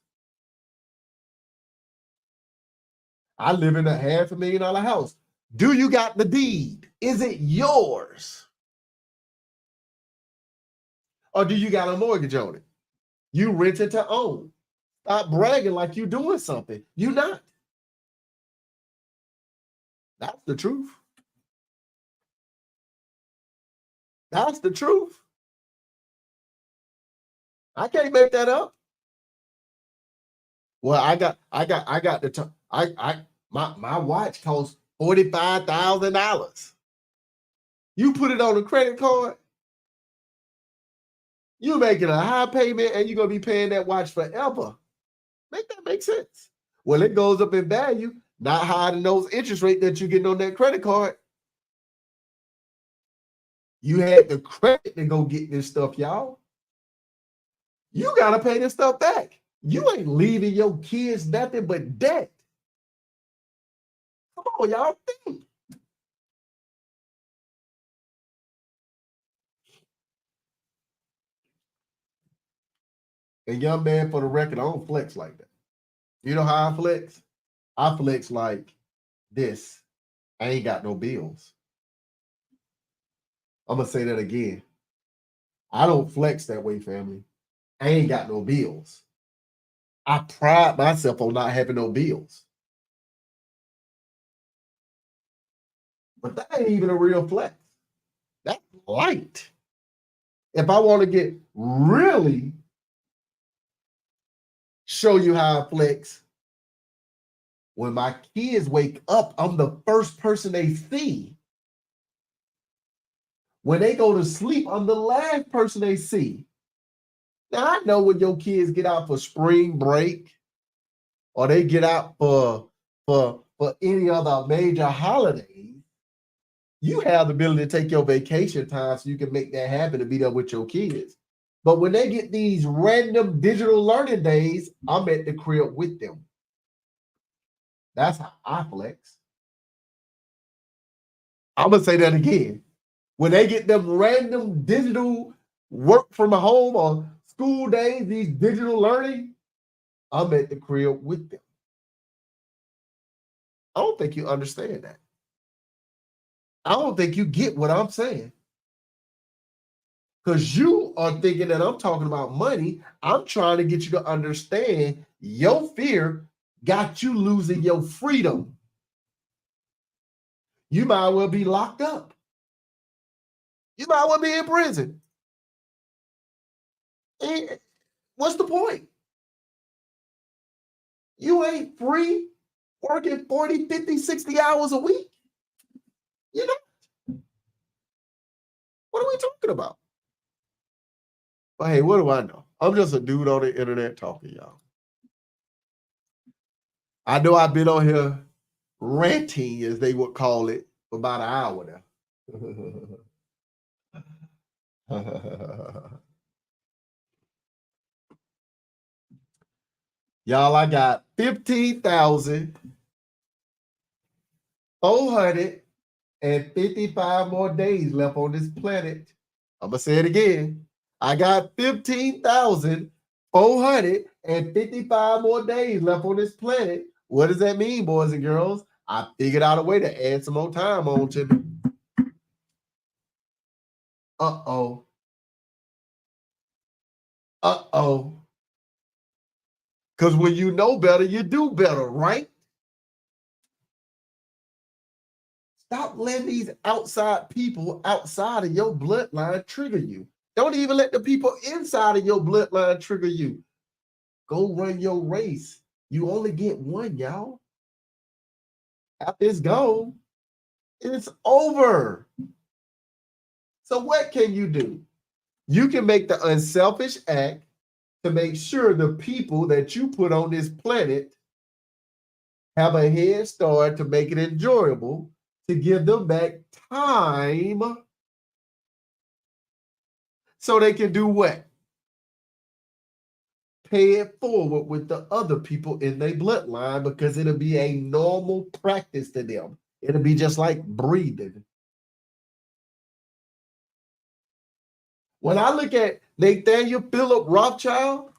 I live in a $500,000 house. Do you got the deed? Is it yours? Or do you got a mortgage on it? You rent it to own. Stop bragging like you doing something. You not. That's the truth. That's the truth. I can't make that up. Well, I got the my watch costs $45,000. You put it on a credit card, you're making a high payment and you're gonna be paying that watch forever. Make that make sense? Well, it goes up in value, not higher than those interest rate that you're getting on that credit card. You had the credit to go get this stuff, y'all. You gotta pay this stuff back. You ain't leaving your kids nothing but debt. Come on, y'all, think. And young man, for the record, I don't flex like that. You know how I flex? I flex like this. I ain't got no bills. I'm gonna say that again. I don't flex that way, family. I ain't got no bills. I pride myself on not having no bills. But that ain't even a real flex. That's light. If I want to get really show you how I flex, when my kids wake up, I'm the first person they see. When they go to sleep, I'm the last person they see. Now, I know when your kids get out for spring break or they get out for any other major holidays, you have the ability to take your vacation time so you can make that happen to be there with your kids. But when they get these random digital learning days, I'm at the crib with them. That's how I flex. I'm going to say that again. When they get them random digital work from home or school days, these digital learning, I'm at the crib with them. I don't think you understand that. I don't think you get what I'm saying. Because you are thinking that I'm talking about money. I'm trying to get you to understand your fear got you losing your freedom. You might well be locked up. You might well be in prison. And what's the point? You ain't free working 40, 50, 60 hours a week. You know? What are we talking about? But hey, what do I know? I'm just a dude on the internet talking, y'all. I know I've been on here ranting, as they would call it, for about an hour now. Y'all, I got 15,455 more days left on this planet. I'm going to say it again. I got 15,455 more days left on this planet. What does that mean, boys and girls? I figured out a way to add some more time on to me. Uh-oh. Uh-oh. Because when you know better, you do better, right? Stop letting these outside people outside of your bloodline trigger you. Don't even let the people inside of your bloodline trigger you. Go run your race. You only get one, y'all. After it's gone, it's over. So what can you do? You can make the unselfish act to make sure the people that you put on this planet have a head start to make it enjoyable, to give them back time so they can do what? Pay it forward with the other people in their bloodline, because it'll be a normal practice to them. It'll be just like breathing. When I look at Nathaniel Philip Rothschild,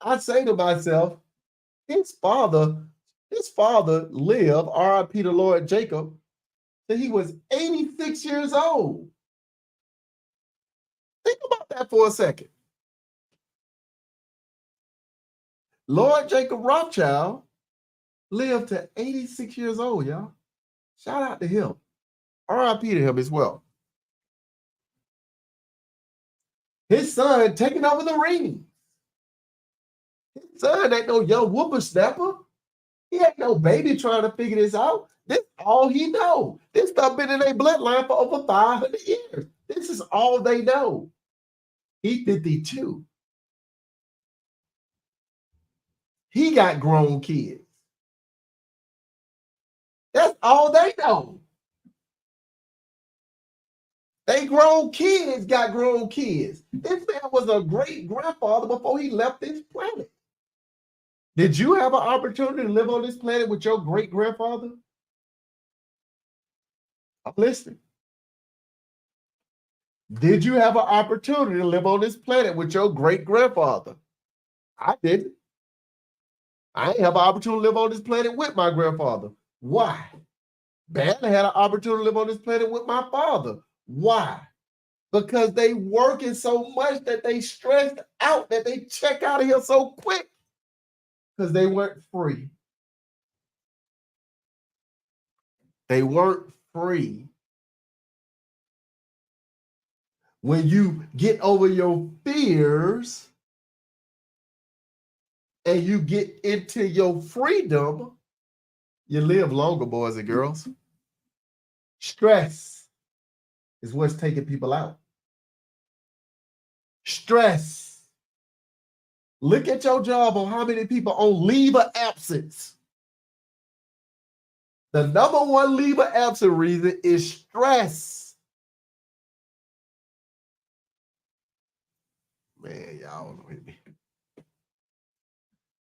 I say to myself, his father lived, R.I.P. to Lord Jacob, till he was 86 years old. Think about that for a second. Lord Jacob Rothschild lived to 86 years old, y'all. Shout out to him. R.I.P. to him as well. His son taking over the ring. His son ain't no young whippersnapper. He ain't no baby trying to figure this out. This all he know. This stuff been in their bloodline for over 500 years. This is all they know. He 52. He got grown kids. That's all they know. They grown kids got grown kids. This man was a great grandfather before he left this planet. Did you have an opportunity to live on this planet with your great grandfather? I'm listening. Did you have an opportunity to live on this planet with your great grandfather? I didn't. I ain't have an opportunity to live on this planet with my grandfather. Why? Ben had an opportunity to live on this planet with my father. Why? Because they working so much that they stressed out, that they check out of here so quick because they weren't free. They weren't free. When you get over your fears and you get into your freedom, you live longer, boys and girls. Stress is what's taking people out. Stress. Look at your job on how many people on leave of absence. The number one leave of absence reason is stress. Man, y'all don't hit me.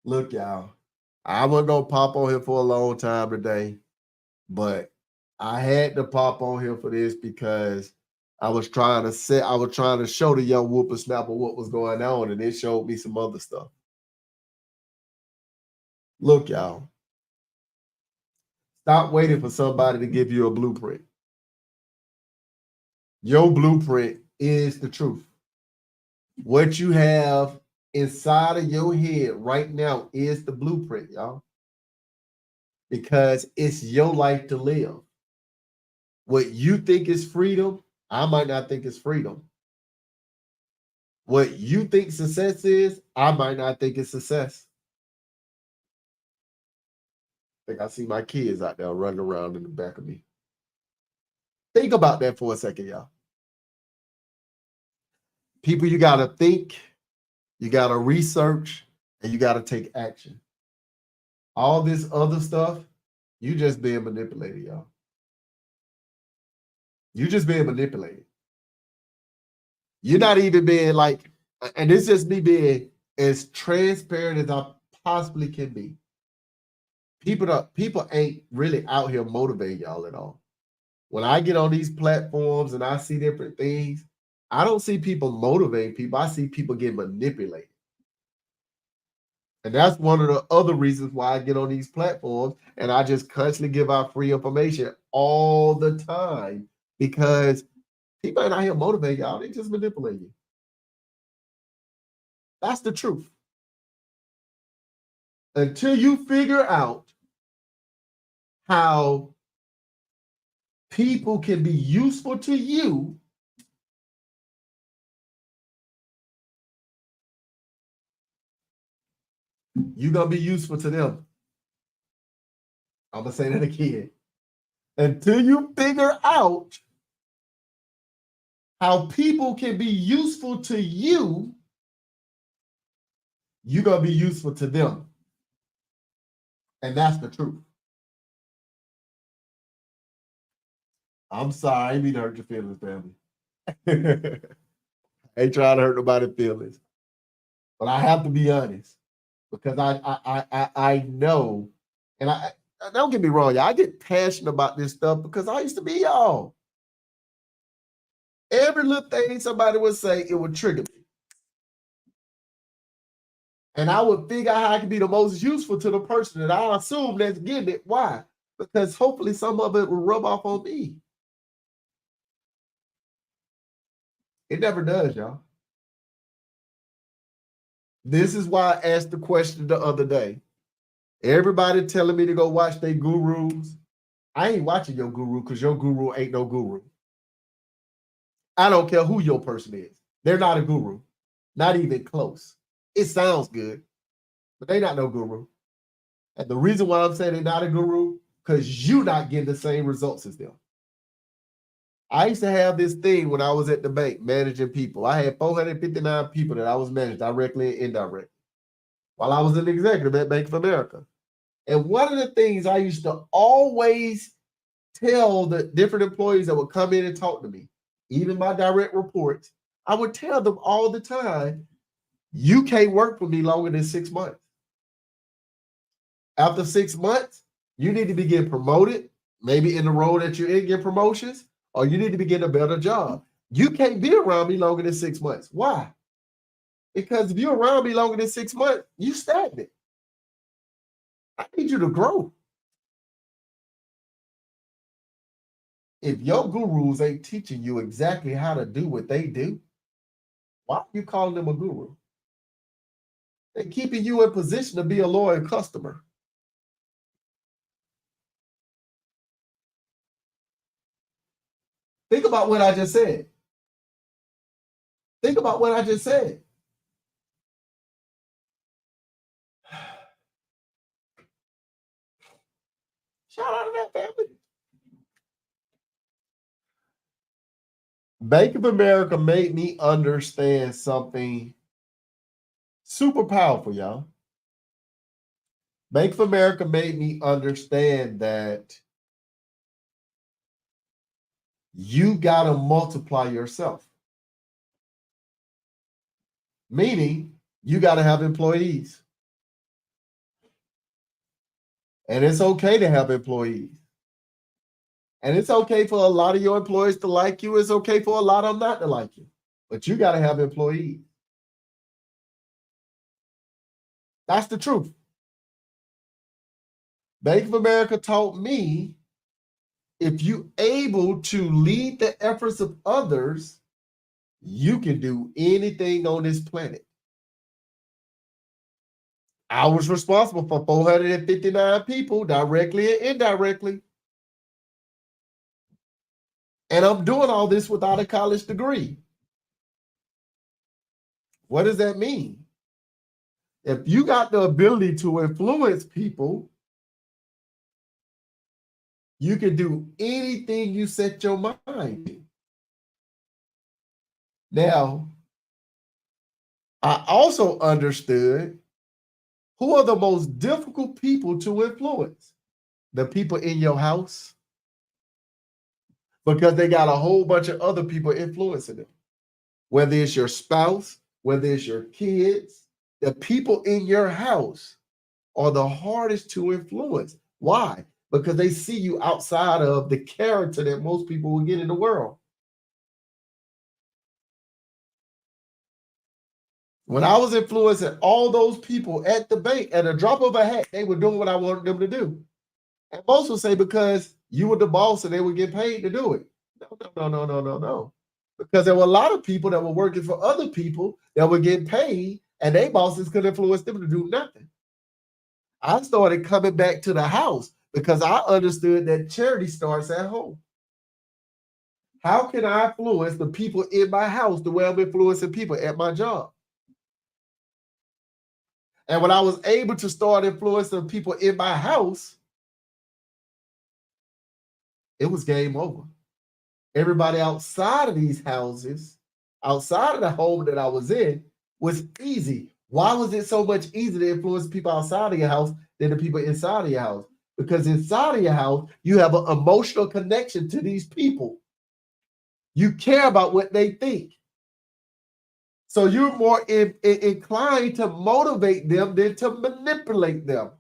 Look, y'all, I wasn't gonna pop on here for a long time today, but I had to pop on here for this because I was trying to show the young whippersnapper what was going on, and it showed me some other stuff. Look, y'all, stop waiting for somebody to give you a blueprint. Your blueprint is the truth. What you have inside of your head right now is the blueprint, y'all, because it's your life to live. What you think is freedom, I might not think is freedom. What you think success is, I might not think is success. I think I see my kids out there running around in the back of me. Think about that for a second, y'all. People, you got to think, you got to research, and you got to take action. All this other stuff, you just being manipulated, y'all. You just being manipulated. You're not even being like, and it's just me being as transparent as I possibly can be. People ain't really out here motivating y'all at all. When I get on these platforms and I see different things, I don't see people motivating people. I see people get manipulated. And that's one of the other reasons why I get on these platforms and I just constantly give out free information all the time, because people ain't out here motivating y'all. They just manipulate you. That's the truth. Until you figure out how people can be useful to you, you're going to be useful to them. I'm going to say that again. Until you figure out how people can be useful to you, you're going to be useful to them. And that's the truth. I'm sorry. I ain't mean to hurt your feelings, family. I ain't trying to hurt nobody's feelings. But I have to be honest, because I know, and I don't get me wrong, y'all, I get passionate about this stuff because I used to be y'all. Every little thing somebody would say, it would trigger me. And I would figure out how I can be the most useful to the person that I assume that's getting it. Why? Because hopefully some of it will rub off on me. It never does, y'all. This is why I asked the question the other day. Everybody telling me to go watch their gurus. I ain't watching your guru because your guru ain't no guru. I don't care who your person is. They're not a guru, not even close. It sounds good, but they're not no guru. And the reason why I'm saying they're not a guru, because you're not getting the same results as them. I used to have this thing when I was at the bank managing people. I had 459 people that I was managing directly and indirectly while I was an executive at Bank of America. And one of the things I used to always tell the different employees that would come in and talk to me, even my direct reports, I would tell them all the time, you can't work for me longer than 6 months. After 6 months, you need to be getting promoted, maybe in the role that you're in, get promotions, or you need to be getting a better job. You can't be around me longer than 6 months. Why? Because if you're around me longer than 6 months, you stagnant. I need you to grow. If your gurus ain't teaching you exactly how to do what they do, why are you calling them a guru? They're keeping you in position to be a loyal customer. Think about what I just said. Think about what I just said. Shout out to that family. Bank of America made me understand something super powerful, y'all. Bank of America made me understand that you got to multiply yourself. Meaning, you got to have employees. And it's okay to have employees. And it's okay for a lot of your employees to like you. It's okay for a lot of them not to like you. But you got to have employees. That's the truth. Bank of America taught me if you're able to lead the efforts of others, you can do anything on this planet. I was responsible for 459 people directly and indirectly. And I'm doing all this without a college degree. What does that mean? If you got the ability to influence people, you can do anything you set your mind to. Now, I also understood who are the most difficult people to influence? The people in your house, because they got a whole bunch of other people influencing them. Whether it's your spouse, whether it's your kids, the people in your house are the hardest to influence. Why? Because they see you outside of the character that most people will get in the world. When I was influencing all those people at the bank, at a drop of a hat, they were doing what I wanted them to do. And most will say because you were the boss and they would get paid to do it. No. Because there were a lot of people that were working for other people that were getting paid and their bosses could influence them to do nothing. I started coming back to the house because I understood that charity starts at home. How can I influence the people in my house the way I'm influencing people at my job? And when I was able to start influencing people in my house, it was game over. Everybody outside of these houses, outside of the home that I was in, was easy. Why was it so much easier to influence people outside of your house than the people inside of your house? Because inside of your house, you have an emotional connection to these people. You care about what they think. So you're more inclined to motivate them than to manipulate them.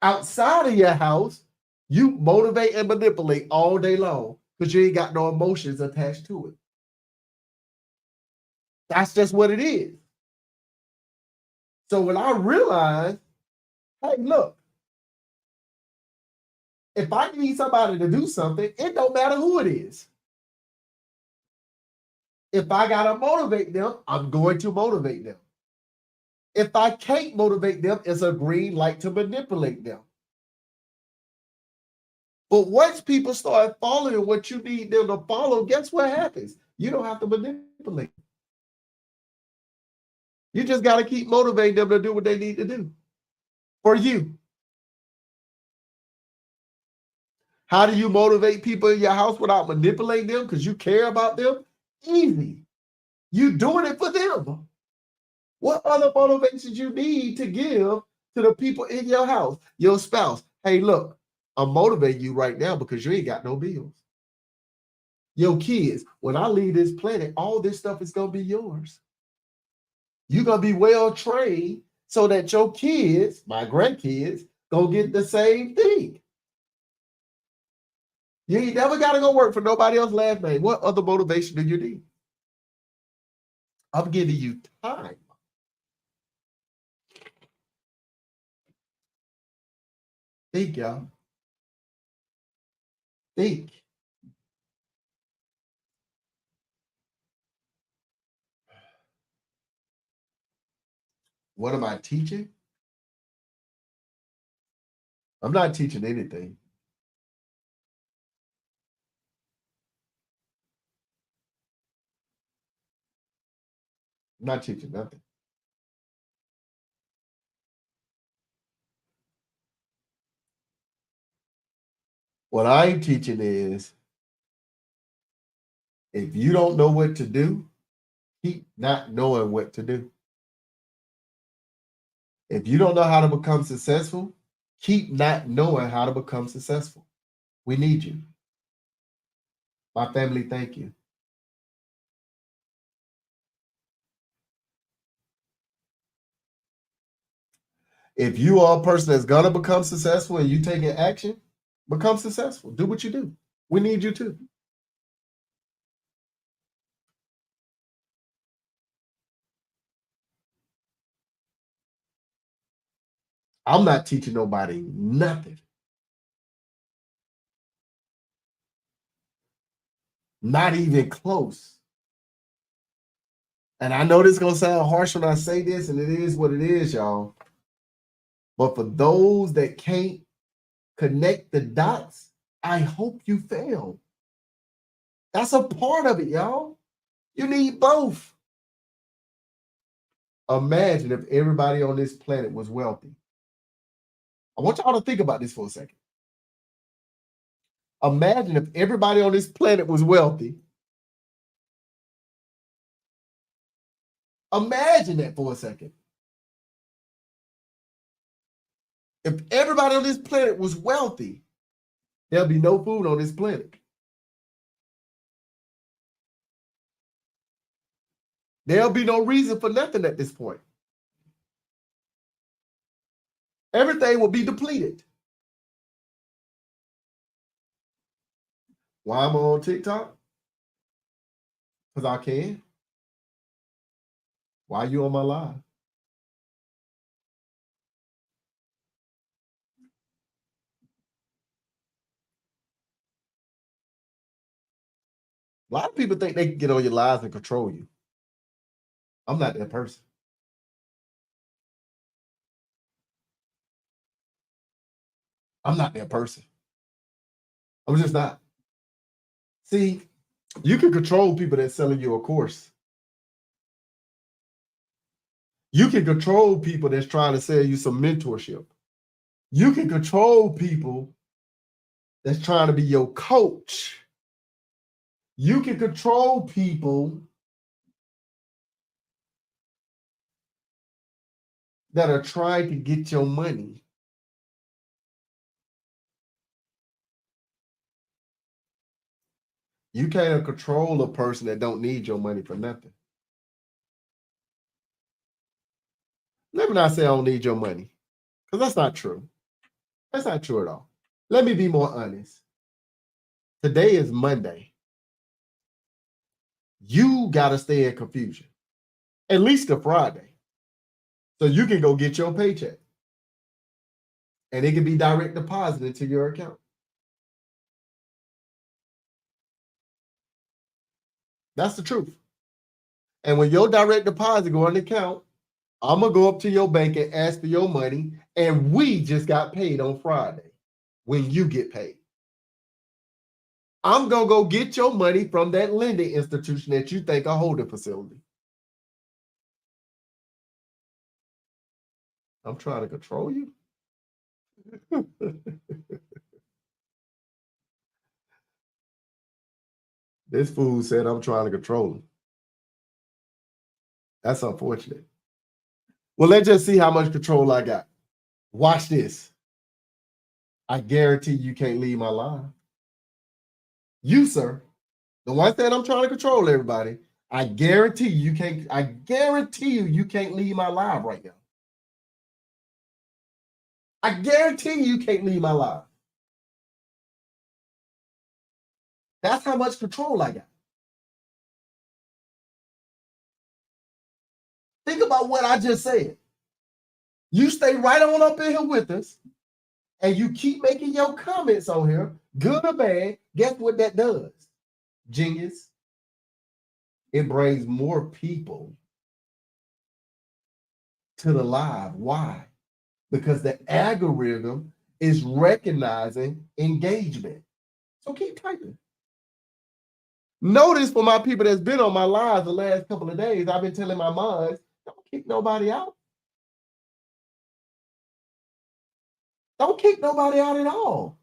Outside of your house, you motivate and manipulate all day long because you ain't got no emotions attached to it. That's just what it is. So when I realized, hey, look, if I need somebody to do something, it don't matter who it is. If I got to motivate them, I'm going to motivate them. If I can't motivate them, it's a green light to manipulate them. But once people start following what you need them to follow, guess what happens? You don't have to manipulate. You just got to keep motivating them to do what they need to do for you. How do you motivate people in your house without manipulating them because you care about them? Easy. You doing it for them. What other motivations you need to give to the people in your house, your spouse? Hey, look, I'm motivating you right now because you ain't got no bills. Your kids, when I leave this planet, all this stuff is going to be yours. You're going to be well trained so that your kids, my grandkids, going to get the same thing. You ain't never got to go work for nobody else's last name. What other motivation do you need? I'm giving you time. Think, y'all. Think. What am I teaching? I'm not teaching anything. I'm not teaching nothing. What I'm teaching is if you don't know what to do, keep not knowing what to do. If you don't know how to become successful, keep not knowing how to become successful. We need you. My family, thank you. If you are a person that's gonna become successful and you taking action, become successful. Do what you do. We need you too. I'm not teaching nobody nothing. Not even close. And I know this is gonna sound harsh when I say this, and it is what it is, y'all. But for those that can't connect the dots, I hope you fail. That's a part of it, y'all. You need both. Imagine if everybody on this planet was wealthy. I want y'all to think about this for a second. Imagine if everybody on this planet was wealthy. Imagine that for a second. If everybody on this planet was wealthy, there'll be no food on this planet. There'll be no reason for nothing at this point. Everything will be depleted. Why am I on TikTok? Because I can. Why are you on my live? A lot of people think they can get on your lives and control you. I'm not that person. I'm not that person. I'm just not. See, you can control people that's selling you a course. You can control people that's trying to sell you some mentorship. You can control people that's trying to be your coach. You can control people that are trying to get your money. You can't control a person that don't need your money for nothing. Let me not say I don't need your money, because that's not true. That's not true at all. Let me be more honest. Today is Monday. You got to stay in confusion, at least a Friday, so you can go get your paycheck. And it can be direct deposited to your account. That's the truth. And when your direct deposit go on the account, I'm going to go up to your bank and ask for your money. And we just got paid on Friday when you get paid. I'm going to go get your money from that lending institution that you think a holding facility. I'm trying to control you. This fool said I'm trying to control him. That's unfortunate. Well, let's just see how much control I got. Watch this. I guarantee you can't leave my live. You, sir, the one thing I'm trying to control everybody, I guarantee you can't, I guarantee you can't leave my live right now. I guarantee you can't leave my live. That's how much control I got. Think about what I just said. You stay right on up in here with us, and you keep making your comments on here, good or bad. Guess what that does? Genius. It brings more people to the live. Why? Because the algorithm is recognizing engagement. So keep typing. Notice for my people that's been on my live the last couple of days, I've been telling my mods, don't kick nobody out. Don't kick nobody out at all.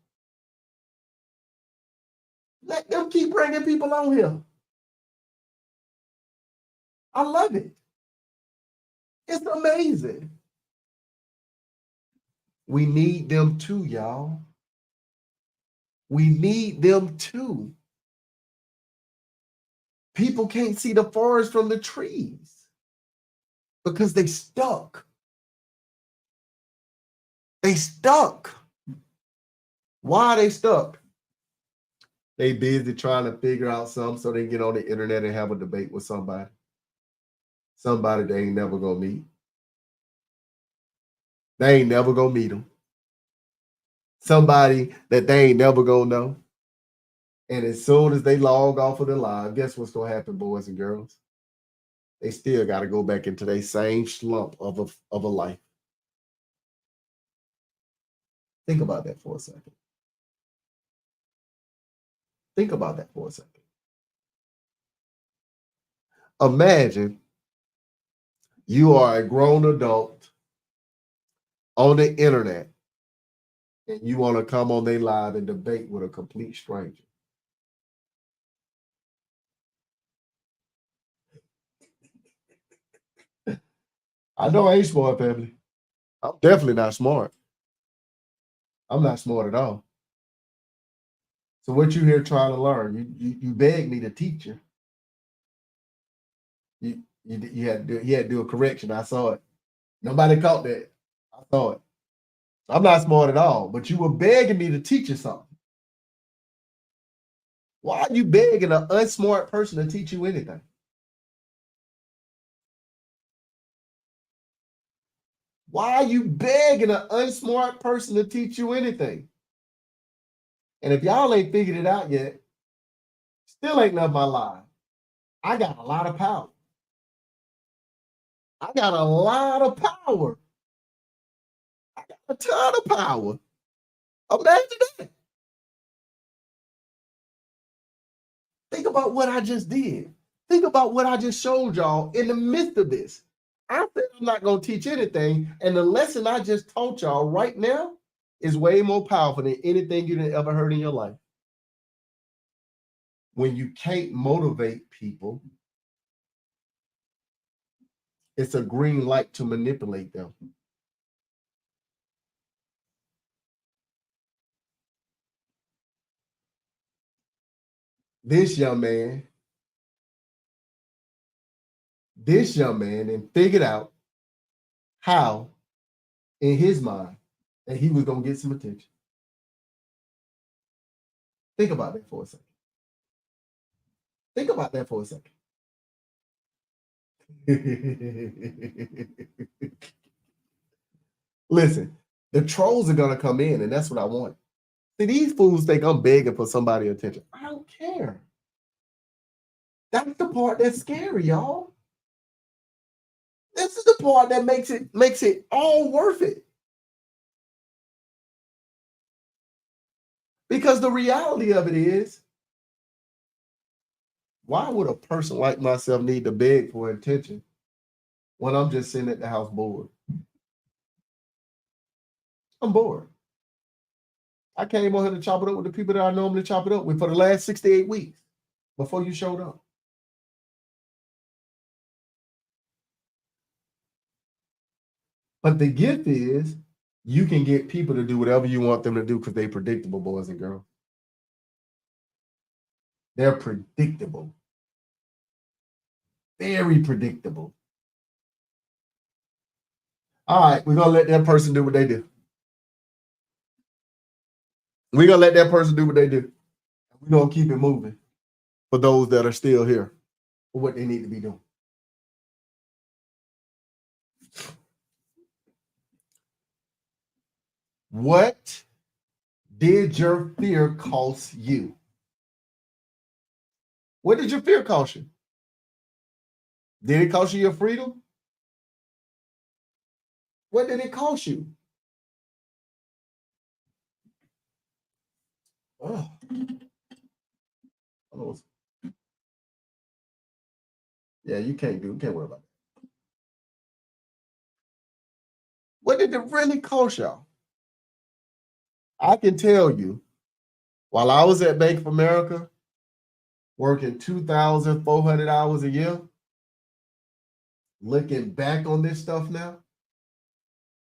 Let them keep bringing people on here. I love it. It's amazing. We need them too, y'all. We need them too. People can't see the forest from the trees because they stuck. They stuck. Why are they stuck? They busy trying to figure out something so they get on the internet and have a debate with somebody. Somebody they ain't never gonna meet. They ain't never gonna meet them. Somebody that they ain't never gonna know. And as soon as they log off of the live, guess what's gonna happen, boys and girls? They still got to go back into their same slump of a life. Think about that for a second. Think about that for a second. Imagine you are a grown adult on the internet and you want to come on their live and debate with a complete stranger. I know I ain't smart, family. I'm definitely not smart. I'm not smart at all. So what you here trying to learn? You begged me to teach you. You had to do a correction. I saw it. Nobody caught that. I saw it. I'm not smart at all, but you were begging me to teach you something. Why are you begging an unsmart person to teach you anything? Why are you begging an unsmart person to teach you anything? And if y'all ain't figured it out yet, still ain't none of my life. I got a lot of power. I got a lot of power. I got a ton of power. Imagine that. Think about what I just did. Think about what I just showed y'all in the midst of this. I said I'm not going to teach anything. And the lesson I just taught y'all right now is way more powerful than anything you done ever heard in your life. When you can't motivate people, it's a green light to manipulate them. This young man then figured out how, in his mind, that he was going to get some attention. Think about that for a second. Think about that for a second. Listen, the trolls are going to come in, and that's what I want. See, these fools think I'm begging for somebody's attention. I don't care. That's the part that's scary, y'all. This is the part that makes it all worth it. Because the reality of it is, Why would a person like myself need to beg for attention when I'm just sitting at the house bored? I'm bored. I came on here to chop it up with the people that I normally chop it up with for the last 68 weeks before you showed up. But the gift is you can get people to do whatever you want them to do because they're predictable, boys and girls. They're predictable. Very predictable. All right, we're going to let that person do what they do. We're going to let that person do what they do. We're going to keep it moving for those that are still here for what they need to be doing. What did your fear cost you? What did your fear cost you? Did it cost you your freedom? What did it cost you? Oh. Yeah, you can't worry about it. What did it really cost y'all? I can tell you, while I was at Bank of America, working 2,400 hours a year, looking back on this stuff now,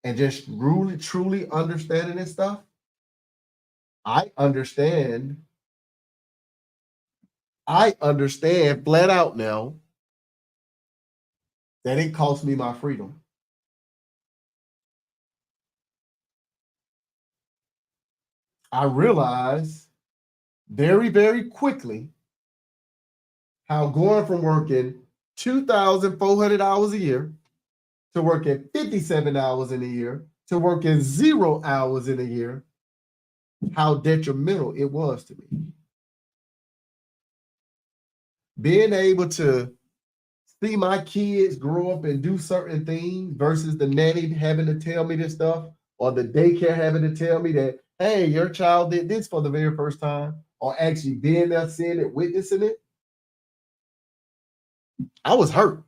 and just really, truly understanding this stuff, I understand flat out now that it cost me my freedom. I realized very, very quickly how going from working 2,400 hours a year to working 57 hours in a year to working 0 hours in a year, how detrimental it was to me. Being able to see my kids grow up and do certain things versus the nanny having to tell me this stuff, or the daycare having to tell me that, hey, your child did this for the very first time, or actually being there, seeing it, witnessing it. I was hurt.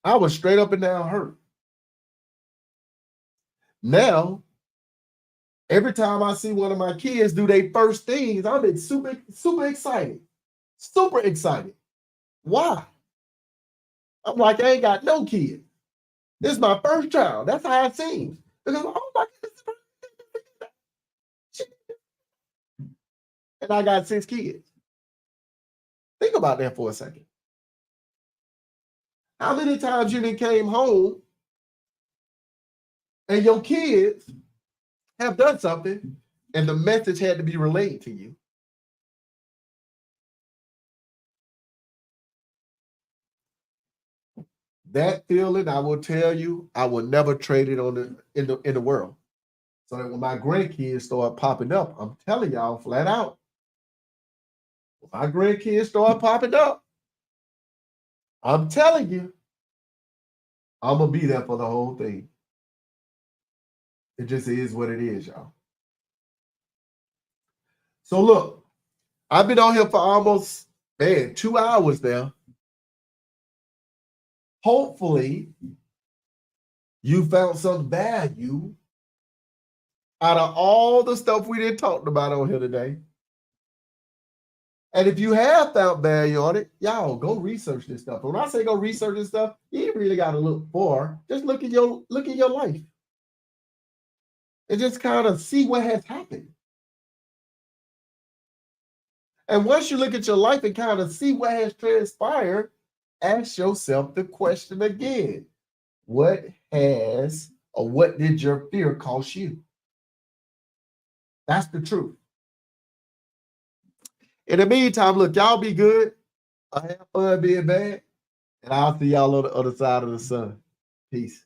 I was straight up and down hurt. Now, every time I see one of my kids do their first things, I'm super, super excited. Super excited. Why? I'm like, I ain't got no kids. This is my first child. That's how it seems. Because, oh my goodness. And I got 6 kids. Think about that for a second. How many times you done came home and your kids have done something and the message had to be relayed to you? That feeling, I will tell you, I will never trade it in the world. So that when my grandkids start popping up, I'm telling y'all flat out, when my grandkids start popping up, I'm telling you, I'm gonna be there for the whole thing. It just is what it is, y'all. So look, I've been on here for almost 2 hours now. Hopefully, you found some value out of all the stuff we didn't talk about on here today. And if you have found value on it, y'all go research this stuff. When I say go research this stuff, you ain't really got to look for. Just look at your life and just kind of see what has happened. And once you look at your life and kind of see what has transpired, ask yourself the question again: what did your fear cost you? That's the truth. In the meantime, look, y'all be good. I have fun being bad. And I'll see y'all on the other side of the sun. Peace.